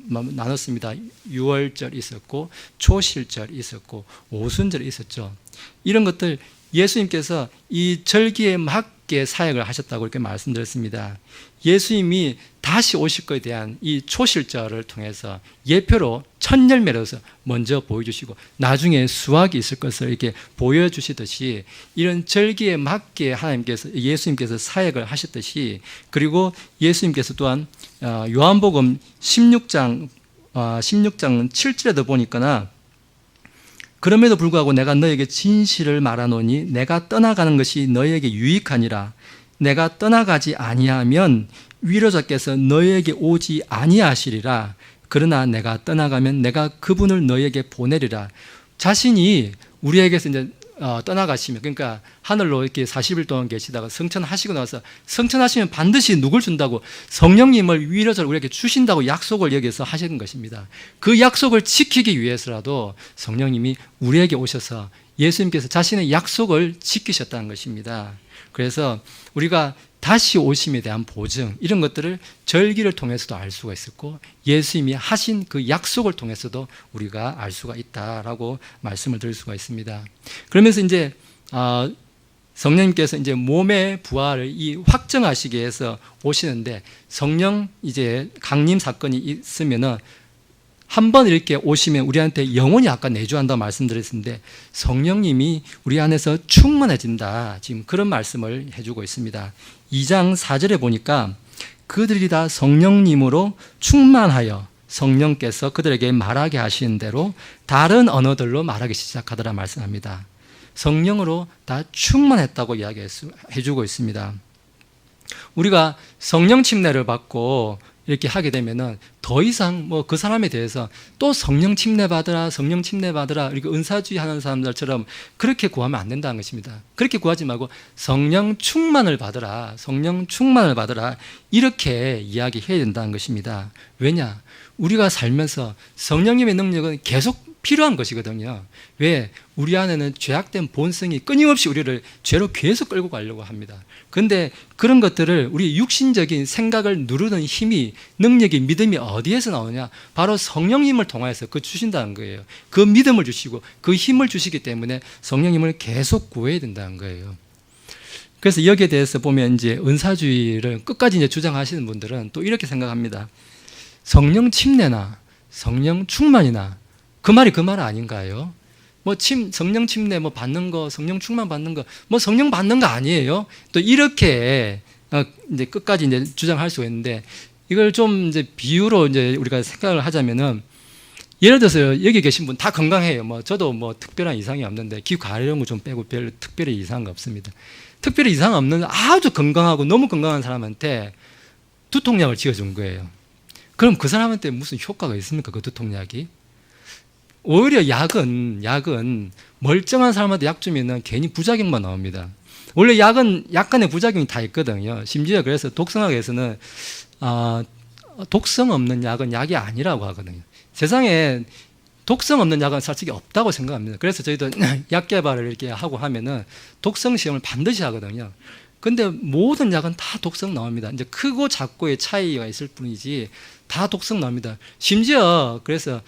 나눴습니다. 6월절 있었고, 초실절 있었고, 오순절 있었죠. 이런 것들 예수님께서 이 절기에 맞게 사역을 하셨다고 이렇게 말씀드렸습니다. 예수님이 다시 오실 것에 대한 이 초실절을 통해서 예표로 첫 열매로서 먼저 보여주시고, 나중에 수확이 있을 것을 이렇게 보여주시듯이, 이런 절기에 맞게 예수님께서 사역을 하셨듯이, 그리고 예수님께서 또한 요한복음 16장 7절에도 보니까, 그럼에도 불구하고 내가 너에게 진실을 말하노니 내가 떠나가는 것이 너에게 유익하니라. 내가 떠나가지 아니하면 위로자께서 너에게 오지 아니하시리라. 그러나 내가 떠나가면 내가 그분을 너에게 보내리라. 자신이 우리에게서 이제 떠나가시면, 그러니까 하늘로 이렇게 40일 동안 계시다가 성천하시고 나서, 성천하시면 반드시 누굴 준다고? 성령님을 위로자를 우리에게 주신다고 약속을 여기서 하신 것입니다. 그 약속을 지키기 위해서라도 성령님이 우리에게 오셔서 예수님께서 자신의 약속을 지키셨다는 것입니다. 그래서 우리가 다시 오심에 대한 보증, 이런 것들을 절기를 통해서도 알 수가 있었고, 예수님이 하신 그 약속을 통해서도 우리가 알 수가 있다라고 말씀을 드릴 수가 있습니다. 그러면서 이제 성령님께서 이제 몸의 부활을 확정하시기 위해서 오시는데, 성령 이제 강림 사건이 있으면은 한번 이렇게 오시면 우리한테 영원히 아까 내주한다고 말씀드렸는데, 성령님이 우리 안에서 충만해진다, 지금 그런 말씀을 해주고 있습니다. 2장 4절에 보니까 그들이 다 성령님으로 충만하여 성령께서 그들에게 말하게 하시는 대로 다른 언어들로 말하기 시작하더라 말씀합니다. 성령으로 다 충만했다고 이야기해주고 있습니다. 우리가 성령 침례를 받고 이렇게 하게 되면은 더 이상 뭐 그 사람에 대해서 또 성령 침례 받으라, 성령 침례 받으라, 이렇게 은사주의 하는 사람들처럼 그렇게 구하면 안 된다는 것입니다. 그렇게 구하지 말고 성령 충만을 받으라, 성령 충만을 받으라, 이렇게 이야기해야 된다는 것입니다. 왜냐? 우리가 살면서 성령님의 능력은 계속 필요한 것이거든요. 왜? 우리 안에는 죄악된 본성이 끊임없이 우리를 죄로 계속 끌고 가려고 합니다. 그런데 그런 것들을, 우리 육신적인 생각을 누르는 힘이, 능력이, 믿음이 어디에서 나오냐? 바로 성령님을 통해서 주신다는 거예요. 그 믿음을 주시고 그 힘을 주시기 때문에 성령님을 계속 구해야 된다는 거예요. 그래서 여기에 대해서 보면 이제 은사주의를 끝까지 이제 주장하시는 분들은 또 이렇게 생각합니다. 성령 침례나 성령 충만이나 그 말이 그 말 아닌가요? 성령 침례 받는 거, 성령 충만 받는 거, 성령 받는 거 아니에요? 또 이렇게 이제 끝까지 이제 주장할 수가 있는데, 이걸 좀 이제 비유로 이제 우리가 생각을 하자면은, 예를 들어서 여기 계신 분 다 건강해요. 뭐 저도 뭐 특별한 이상이 없는데 기 가려운 거 좀 빼고 별 특별히 이상한 거 없습니다. 특별히 이상 없는 아주 건강하고 너무 건강한 사람한테 두통약을 지어준 거예요. 그럼 그 사람한테 무슨 효과가 있습니까? 그 두통약이? 오히려 약은 멀쩡한 사람한테 약 주면은 괜히 부작용만 나옵니다. 원래 약은 약간의 부작용이 다 있거든요. 심지어 그래서 독성학에서는 독성 없는 약은 약이 아니라고 하거든요. 세상에 독성 없는 약은 솔직히 없다고 생각합니다. 그래서 저희도 약 개발을 이렇게 하고 하면은 독성 시험을 반드시 하거든요. 근데 모든 약은 다 독성 나옵니다. 이제 크고 작고의 차이가 있을 뿐이지 다 독성 나옵니다. 심지어 그래서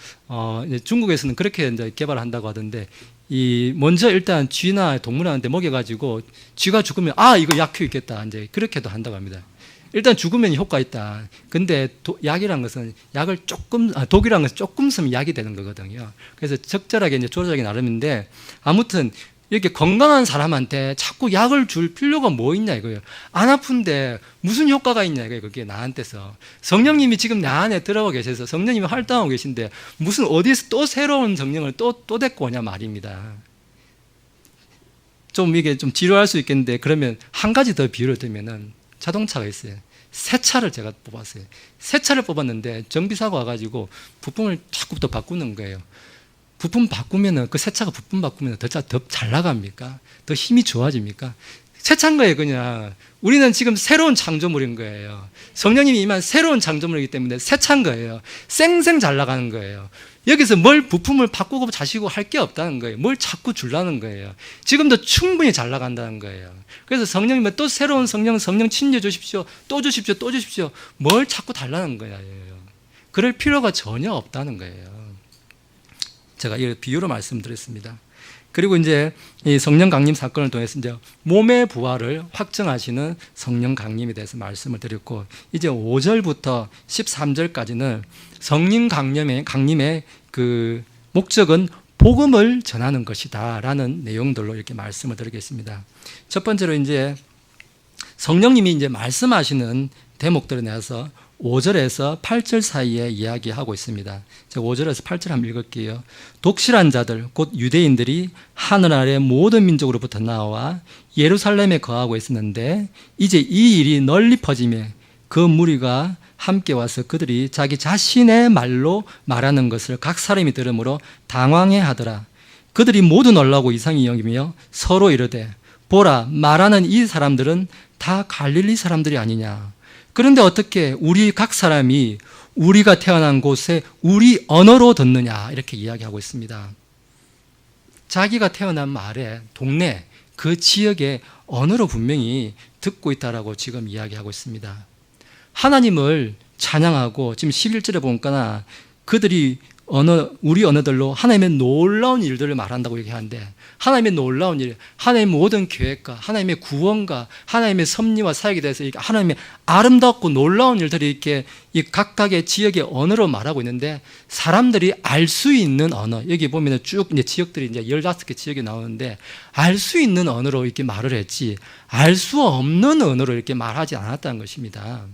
이제 중국에서는 그렇게 이제 개발한다고 하던데 먼저 일단 쥐나 동물한테 먹여가지고 쥐가 죽으면 이거 약효 있겠다 이제 그렇게도 한다고 합니다. 일단 죽으면 효과 있다. 근데 약이란 것은 독이란 것은 조금 쓰면 약이 되는 거거든요. 그래서 적절하게 이제 조절하기 나름인데 아무튼 이렇게 건강한 사람한테 자꾸 약을 줄 필요가 뭐 있냐 이거예요. 안 아픈데 무슨 효과가 있냐 이거예요. 그게 나한테서. 성령님이 지금 내 안에 들어가 계셔서 성령님이 활동하고 계신데 무슨 어디서 또 새로운 성령을 또 데리고 오냐 말입니다. 좀 이게 좀 지루할 수 있겠는데 그러면 한 가지 더 비유를 들면은 자동차가 있어요. 새 차를 제가 뽑았어요. 새 차를 뽑았는데 정비사가 와가지고 부품을 자꾸 더 바꾸는 거예요. 부품 바꾸면은 그 새 차가 부품 바꾸면 더 잘 나갑니까? 더 힘이 좋아집니까? 새 차인 거예요, 그냥. 우리는 지금 새로운 창조물인 거예요. 성령님이 임한 새로운 창조물이기 때문에 새 차인 거예요. 쌩쌩 잘 나가는 거예요. 여기서 뭘 부품을 바꾸고 자시고 할 게 없다는 거예요. 뭘 자꾸 주려는 거예요. 지금도 충분히 잘 나간다는 거예요. 그래서 성령님은 또 새로운 성령 침려 주십시오. 또 주십시오. 또 주십시오. 뭘 자꾸 달라는 거예요. 그럴 필요가 전혀 없다는 거예요. 제가 이 비유로 말씀드렸습니다. 그리고 이제 이 성령 강림 사건을 통해서 이제 몸의 부활을 확증하시는 성령 강림에 대해서 말씀을 드렸고 이제 5절부터 13절까지는 성령 강림의 그 목적은 복음을 전하는 것이다라는 내용들로 이렇게 말씀을 드리겠습니다. 첫 번째로 이제 성령님이 이제 말씀하시는 대목들에 대해서 5절에서 8절 사이에 이야기하고 있습니다. 제가 5절에서 8절 한번 읽을게요. 독실한 자들 곧 유대인들이 하늘 아래 모든 민족으로부터 나와 예루살렘에 거하고 있었는데 이제 이 일이 널리 퍼지며 그 무리가 함께 와서 그들이 자기 자신의 말로 말하는 것을 각 사람이 들으므로 당황해 하더라. 그들이 모두 놀라고 이상히 여기며 서로 이르되 보라 말하는 이 사람들은 다 갈릴리 사람들이 아니냐. 그런데 어떻게 우리 각 사람이 우리가 태어난 곳에 우리 언어로 듣느냐 이렇게 이야기하고 있습니다. 자기가 태어난 마을에 동네 그 지역의 언어로 분명히 듣고 있다라고 지금 이야기하고 있습니다. 하나님을 찬양하고 지금 11절에 보니까 그들이 우리 언어들로 하나님의 놀라운 일들을 말한다고 얘기하는데 하나님의 놀라운 일, 하나님의 모든 계획과 하나님의 구원과 하나님의 섭리와 사역에 대해서 하나님의 아름답고 놀라운 일들이 이렇게 이 각각의 지역의 언어로 말하고 있는데 사람들이 알 수 있는 언어, 여기 보면 쭉 이제 지역들이 이제 15개 지역이 나오는데 알 수 있는 언어로 이렇게 말을 했지 알 수 없는 언어로 이렇게 말하지 않았다는 것입니다.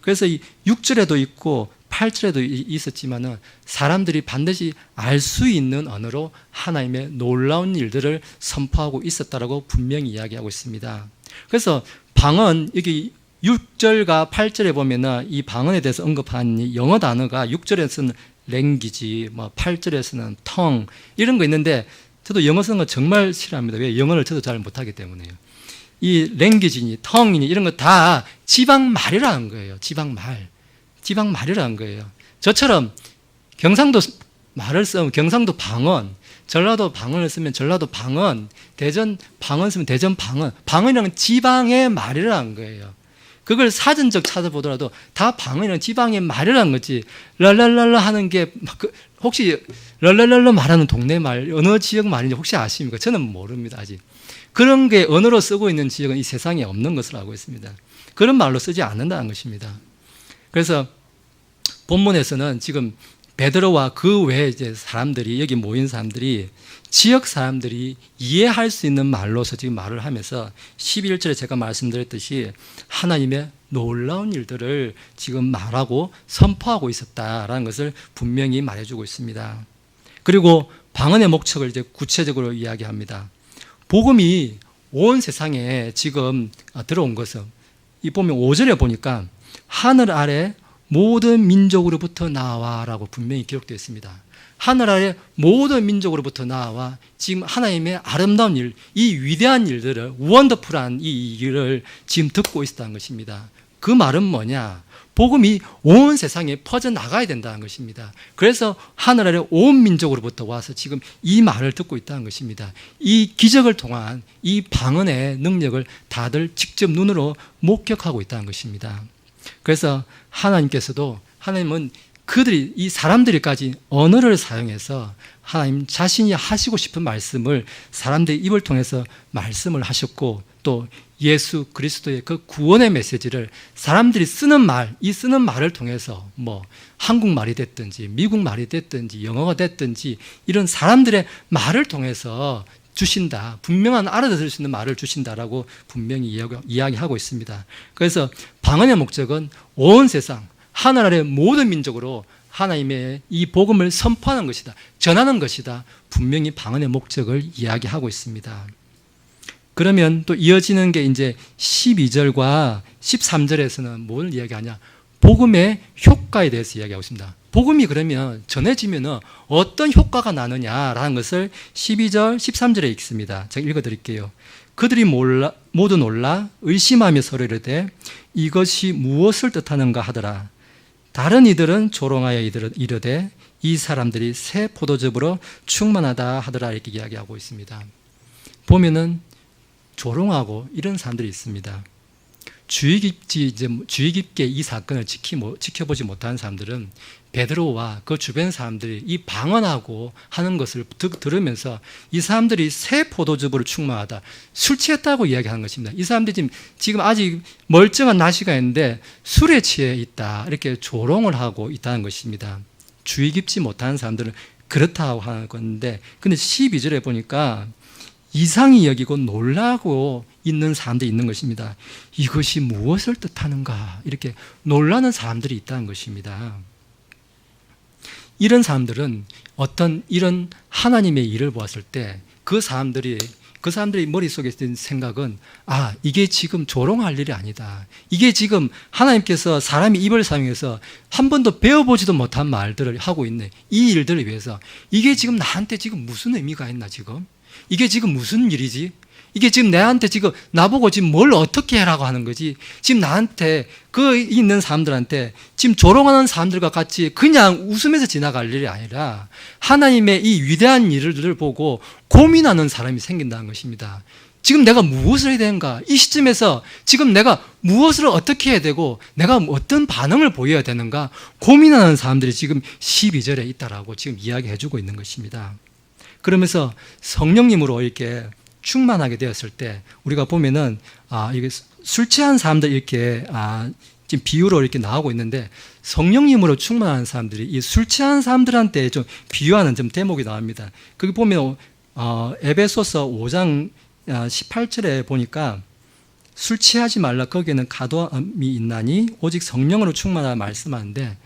그래서 이 6절에도 있고 8절에도 있었지만은 사람들이 반드시 알 수 있는 언어로 하나님의 놀라운 일들을 선포하고 있었다라고 분명히 이야기하고 있습니다. 그래서 방언 여기 6절과 8절에 보면은 이 방언에 대해서 언급한 이 영어 단어가 6절에서는 랭귀지, 뭐 8절에서는 텅 이런 거 있는데 저도 영어 쓰는 거 정말 싫어합니다. 왜? 영어를 저도 잘 못하기 때문에요. 이 랭귀지니 텅이니 이런 거 다 지방말이라는 거예요. 지방말이라는 거예요. 저처럼 경상도 말을 쓰면 경상도 방언, 전라도 방언을 쓰면 전라도 방언, 대전 방언 쓰면 대전 방언. 방언이라는 지방의 말이라는 거예요. 그걸 사전적 찾아보더라도 다 방언이라는 지방의 말이라는 거지. 랄랄랄라 하는 게 혹시 랄랄랄라 말하는 동네 말, 어느 지역 말인지 혹시 아십니까? 저는 모릅니다. 아직. 그런 게 언어로 쓰고 있는 지역은 이 세상에 없는 것으로 알고 있습니다. 그런 말로 쓰지 않는다는 것입니다. 그래서 본문에서는 지금 베드로와 그 외에 이제 사람들이, 여기 모인 사람들이, 지역 사람들이 이해할 수 있는 말로서 지금 말을 하면서 11절에 제가 말씀드렸듯이 하나님의 놀라운 일들을 지금 말하고 선포하고 있었다라는 것을 분명히 말해주고 있습니다. 그리고 방언의 목적을 이제 구체적으로 이야기합니다. 복음이 온 세상에 지금 들어온 것은, 이 보면 5절에 보니까 하늘 아래 모든 민족으로부터 나와라고 분명히 기록되어 있습니다. 하늘 아래 모든 민족으로부터 나와 지금 하나님의 아름다운 일, 이 위대한 일들을, 원더풀한 이 일을 지금 듣고 있었다는 것입니다. 그 말은 뭐냐? 복음이 온 세상에 퍼져나가야 된다는 것입니다. 그래서 하늘 아래 온 민족으로부터 와서 지금 이 말을 듣고 있다는 것입니다. 이 기적을 통한 이 방언의 능력을 다들 직접 눈으로 목격하고 있다는 것입니다. 그래서 하나님은 그들이, 이 사람들이까지 언어를 사용해서 하나님 자신이 하시고 싶은 말씀을 사람들의 입을 통해서 말씀을 하셨고, 또 예수 그리스도의 그 구원의 메시지를 사람들이 쓰는 말, 이 쓰는 말을 통해서 뭐 한국말이 됐든지 미국말이 됐든지 영어가 됐든지 이런 사람들의 말을 통해서 주신다, 분명한 알아들을 수 있는 말을 주신다라고 분명히 이야기하고 있습니다. 그래서 방언의 목적은 온 세상 하늘 아래 모든 민족으로 하나님의 이 복음을 선포하는 것이다, 전하는 것이다, 분명히 방언의 목적을 이야기하고 있습니다. 그러면 또 이어지는 게 이제 12절과 13절에서는 뭘 이야기하냐? 복음의 효과에 대해서 이야기하고 있습니다. 복음이 그러면 전해지면 어떤 효과가 나느냐라는 것을 12절, 13절에 읽습니다. 제가 읽어드릴게요. 그들이 모두 놀라 의심하며 서로 이르되 이것이 무엇을 뜻하는가 하더라. 다른 이들은 조롱하여 이르되 이 사람들이 새 포도즙으로 충만하다 하더라, 이렇게 이야기하고 있습니다. 보면은 조롱하고 이런 사람들이 있습니다. 주의 깊게 이 사건을 지켜보지 못한 사람들은 베드로와 그 주변 사람들이 이 방언하고 하는 것을 들으면서 이 사람들이 새 포도즙으로 충만하다, 술 취했다고 이야기하는 것입니다. 이 사람들이 지금 아직 멀쩡한 나시가 있는데 술에 취해 있다, 이렇게 조롱을 하고 있다는 것입니다. 주의 깊지 못한 사람들은 그렇다고 하는 건데, 근데 12절에 보니까 이상히 여기고 놀라고 있는 사람들이 있는 것입니다. 이것이 무엇을 뜻하는가, 이렇게 놀라는 사람들이 있다는 것입니다. 이런 사람들은 어떤 이런 하나님의 일을 보았을 때 그 사람들이 머릿속에 든 생각은, 이게 지금 조롱할 일이 아니다. 이게 지금 하나님께서 사람의 입을 사용해서 한 번도 배워보지도 못한 말들을 하고 있네. 이 일들을 위해서 이게 지금 나한테 지금 무슨 의미가 있나, 지금 이게 지금 무슨 일이지? 이게 지금 내한테 지금 나보고 지금 뭘 어떻게 해라고 하는 거지? 지금 나한테 그 있는 사람들한테 지금 조롱하는 사람들과 같이 그냥 웃으면서 지나갈 일이 아니라 하나님의 이 위대한 일을 보고 고민하는 사람이 생긴다는 것입니다. 지금 내가 무엇을 해야 되는가? 이 시점에서 지금 내가 무엇을 어떻게 해야 되고 내가 어떤 반응을 보여야 되는가? 고민하는 사람들이 지금 12절에 있다라고 지금 이야기해 주고 있는 것입니다. 그러면서 성령님으로 이렇게 충만하게 되었을 때 우리가 보면은 이게 술 취한 사람들 이렇게 지금 비유로 이렇게 나오고 있는데, 성령님으로 충만한 사람들이 이 술 취한 사람들한테 좀 비유하는 좀 대목이 나옵니다. 거기 보면 에베소서 5장 18절에 보니까 술 취하지 말라, 거기에는 가도함이 있나니 오직 성령으로 충만하라 말씀하는데,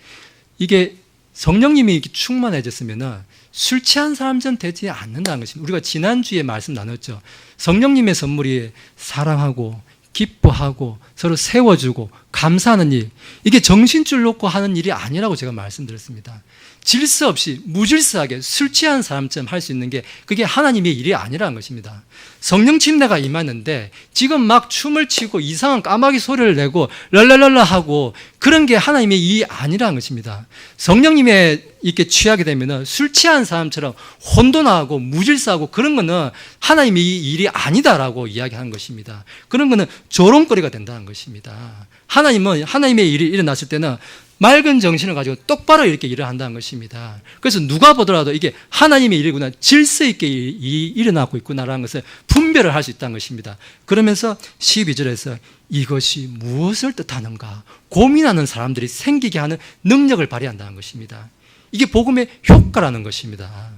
이게 성령님이 이렇게 충만해졌으면은 술 취한 사람처럼 되지 않는다는 것입니다. 우리가 지난주에 말씀 나눴죠. 성령님의 선물이 사랑하고 기뻐하고 서로 세워주고 감사하는 일, 이게 정신줄 놓고 하는 일이 아니라고 제가 말씀드렸습니다. 질서 없이 무질서하게 술 취한 사람처럼 할 수 있는 게 그게 하나님의 일이 아니라는 것입니다. 성령 침례가 임하는데 지금 막 춤을 추고 이상한 까마귀 소리를 내고 랄랄랄라 하고 그런 게 하나님의 일이 아니라는 것입니다. 성령님의 이렇게 취하게 되면 술 취한 사람처럼 혼돈하고 무질서하고 그런 거는 하나님의 일이 아니다라고 이야기하는 것입니다. 그런 거는 조롱거리가 된다는 것입니다. 하나님은 하나님의 일이 일어났을 때는 맑은 정신을 가지고 똑바로 이렇게 일을 한다는 것입니다. 그래서 누가 보더라도 이게 하나님의 일이구나, 질서 있게 일어나고 있구나라는 것을 분별을 할 수 있다는 것입니다. 그러면서 12절에서 이것이 무엇을 뜻하는가 고민하는 사람들이 생기게 하는 능력을 발휘한다는 것입니다. 이게 복음의 효과라는 것입니다.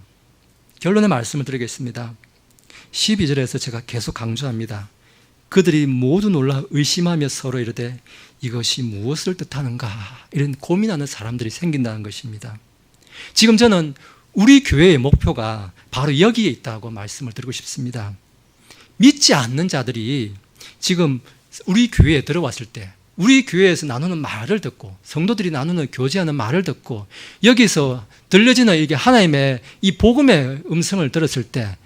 결론의 말씀을 드리겠습니다. 12절에서 제가 계속 강조합니다. 그들이 모두 놀라 의심하며 서로 이르되 이것이 무엇을 뜻하는가, 이런 고민하는 사람들이 생긴다는 것입니다. 지금 저는 우리 교회의 목표가 바로 여기에 있다고 말씀을 드리고 싶습니다. 믿지 않는 자들이 지금 우리 교회에 들어왔을 때, 우리 교회에서 나누는 말을 듣고, 성도들이 나누는 교제하는 말을 듣고, 여기서 들려지는 이게 하나님의 이 복음의 음성을 들었을 때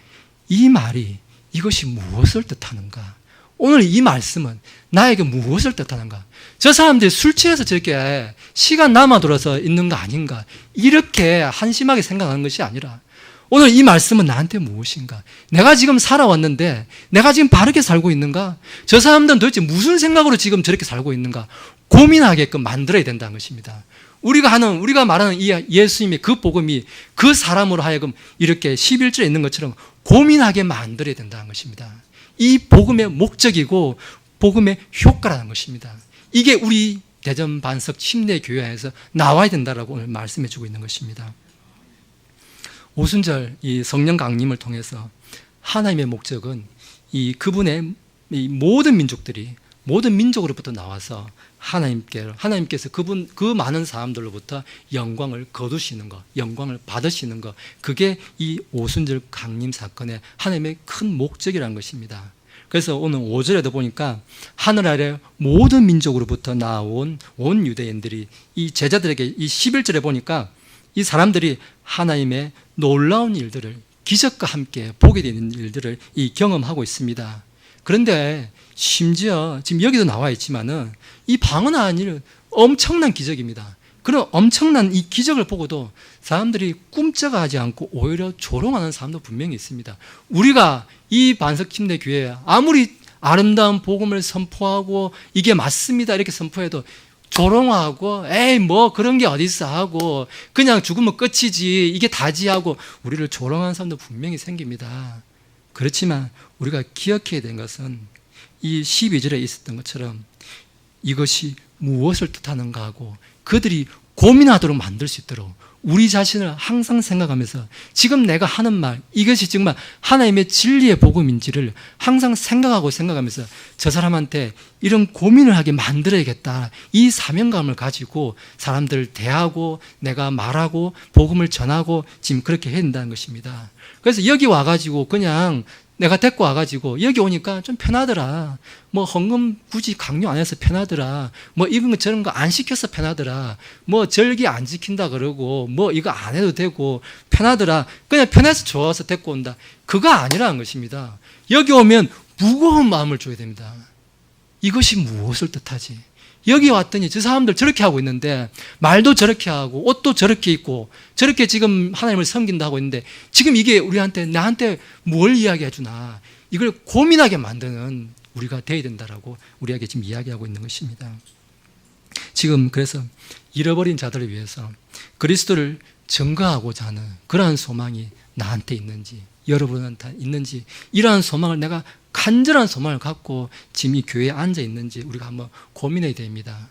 이 말이 이것이 무엇을 뜻하는가, 오늘 이 말씀은 나에게 무엇을 뜻하는가, 저 사람들이 술 취해서 저렇게 시간 남아돌아서 있는 거 아닌가, 이렇게 한심하게 생각하는 것이 아니라 오늘 이 말씀은 나한테 무엇인가, 내가 지금 살아왔는데 내가 지금 바르게 살고 있는가, 저 사람들은 도대체 무슨 생각으로 지금 저렇게 살고 있는가 고민하게끔 만들어야 된다는 것입니다. 우리가 말하는 이 예수님의 그 복음이 그 사람으로 하여금 이렇게 11절에 있는 것처럼 고민하게 만들어야 된다는 것입니다. 이 복음의 목적이고 복음의 효과라는 것입니다. 이게 우리 대전 반석 침례교회에서 나와야 된다라고 오늘 말씀해 주고 있는 것입니다. 오순절 이 성령 강림을 통해서 하나님의 목적은 이 그분의 이 모든 민족들이 모든 민족으로부터 나와서 하나님께서 그 많은 사람들로부터 영광을 거두시는 것, 영광을 받으시는 것, 그게 이 오순절 강림 사건의 하나님의 큰 목적이라는 것입니다. 그래서 오늘 5절에도 보니까 하늘 아래 모든 민족으로부터 나온 온 유대인들이 이 제자들에게 이 11절에 보니까 이 사람들이 하나님의 놀라운 일들을, 기적과 함께 보게 되는 일들을 이 경험하고 있습니다. 그런데 심지어 지금 여기도 나와 있지만은 이 방언 아니는 엄청난 기적입니다. 그런 엄청난 이 기적을 보고도 사람들이 꿈쩍하지 않고 오히려 조롱하는 사람도 분명히 있습니다. 우리가 이 반석 침례 교회에 아무리 아름다운 복음을 선포하고 이게 맞습니다 이렇게 선포해도 조롱하고 에이 뭐 그런 게 어딨어 하고 그냥 죽으면 끝이지 이게 다지 하고 우리를 조롱하는 사람도 분명히 생깁니다. 그렇지만 우리가 기억해야 되는 것은 이 12절에 있었던 것처럼 이것이 무엇을 뜻하는가 하고 그들이 고민하도록 만들 수 있도록 우리 자신을 항상 생각하면서 지금 내가 하는 말 이것이 정말 하나님의 진리의 복음인지를 항상 생각하면서 저 사람한테 이런 고민을 하게 만들어야겠다, 이 사명감을 가지고 사람들을 대하고 내가 말하고 복음을 전하고 지금 그렇게 해야 된다는 것입니다. 그래서 여기 와가지고 그냥 내가 데리고 와가지고 여기 오니까 좀 편하더라, 뭐 헌금 굳이 강요 안 해서 편하더라, 뭐 이런 거 저런 거 안 시켜서 편하더라, 뭐 절기 안 지킨다 그러고 뭐 이거 안 해도 되고 편하더라, 그냥 편해서 좋아서 데리고 온다, 그거 아니라는 것입니다. 여기 오면 무거운 마음을 줘야 됩니다. 이것이 무엇을 뜻하지? 여기 왔더니 저 사람들 저렇게 하고 있는데 말도 저렇게 하고 옷도 저렇게 입고 저렇게 지금 하나님을 섬긴다 하고 있는데 지금 이게 나한테 뭘 이야기해 주나, 이걸 고민하게 만드는 우리가 되어야 된다라고 우리에게 지금 이야기하고 있는 것입니다. 지금 그래서 잃어버린 자들을 위해서 그리스도를 증거하고자 하는 그러한 소망이 나한테 있는지 여러분한테 있는지, 이러한 소망을 내가 간절한 소망을 갖고 지금 이 교회에 앉아 있는지 우리가 한번 고민해야 됩니다.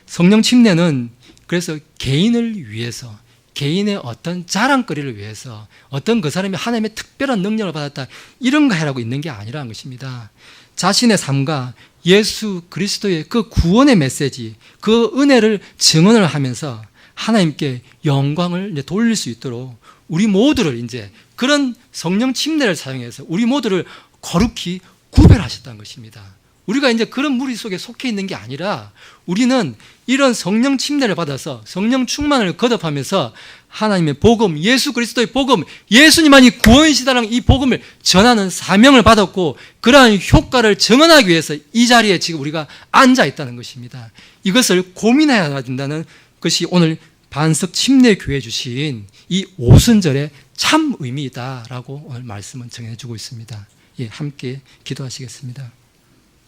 성령 침례는 그래서 개인을 위해서, 개인의 어떤 자랑거리를 위해서 어떤 그 사람이 하나님의 특별한 능력을 받았다 이런 거 하라고 있는 게 아니라는 것입니다. 자신의 삶과 예수 그리스도의 그 구원의 메시지, 그 은혜를 증언을 하면서 하나님께 영광을 이제 돌릴 수 있도록 우리 모두를 이제 그런 성령 침례를 사용해서 우리 모두를 거룩히 구별하셨다는 것입니다. 우리가 이제 그런 무리 속에 속해 있는 게 아니라 우리는 이런 성령 침례를 받아서 성령 충만을 거듭하면서 하나님의 복음, 예수 그리스도의 복음, 예수님만이 구원이시다라는 이 복음을 전하는 사명을 받았고 그러한 효과를 증언하기 위해서 이 자리에 지금 우리가 앉아 있다는 것입니다. 이것을 고민해야 된다는 것이 오늘 반석 침례 교회 주신 이 오순절의 참 의미이다라고 오늘 말씀은 정해주고 있습니다. 예, 함께 기도하시겠습니다.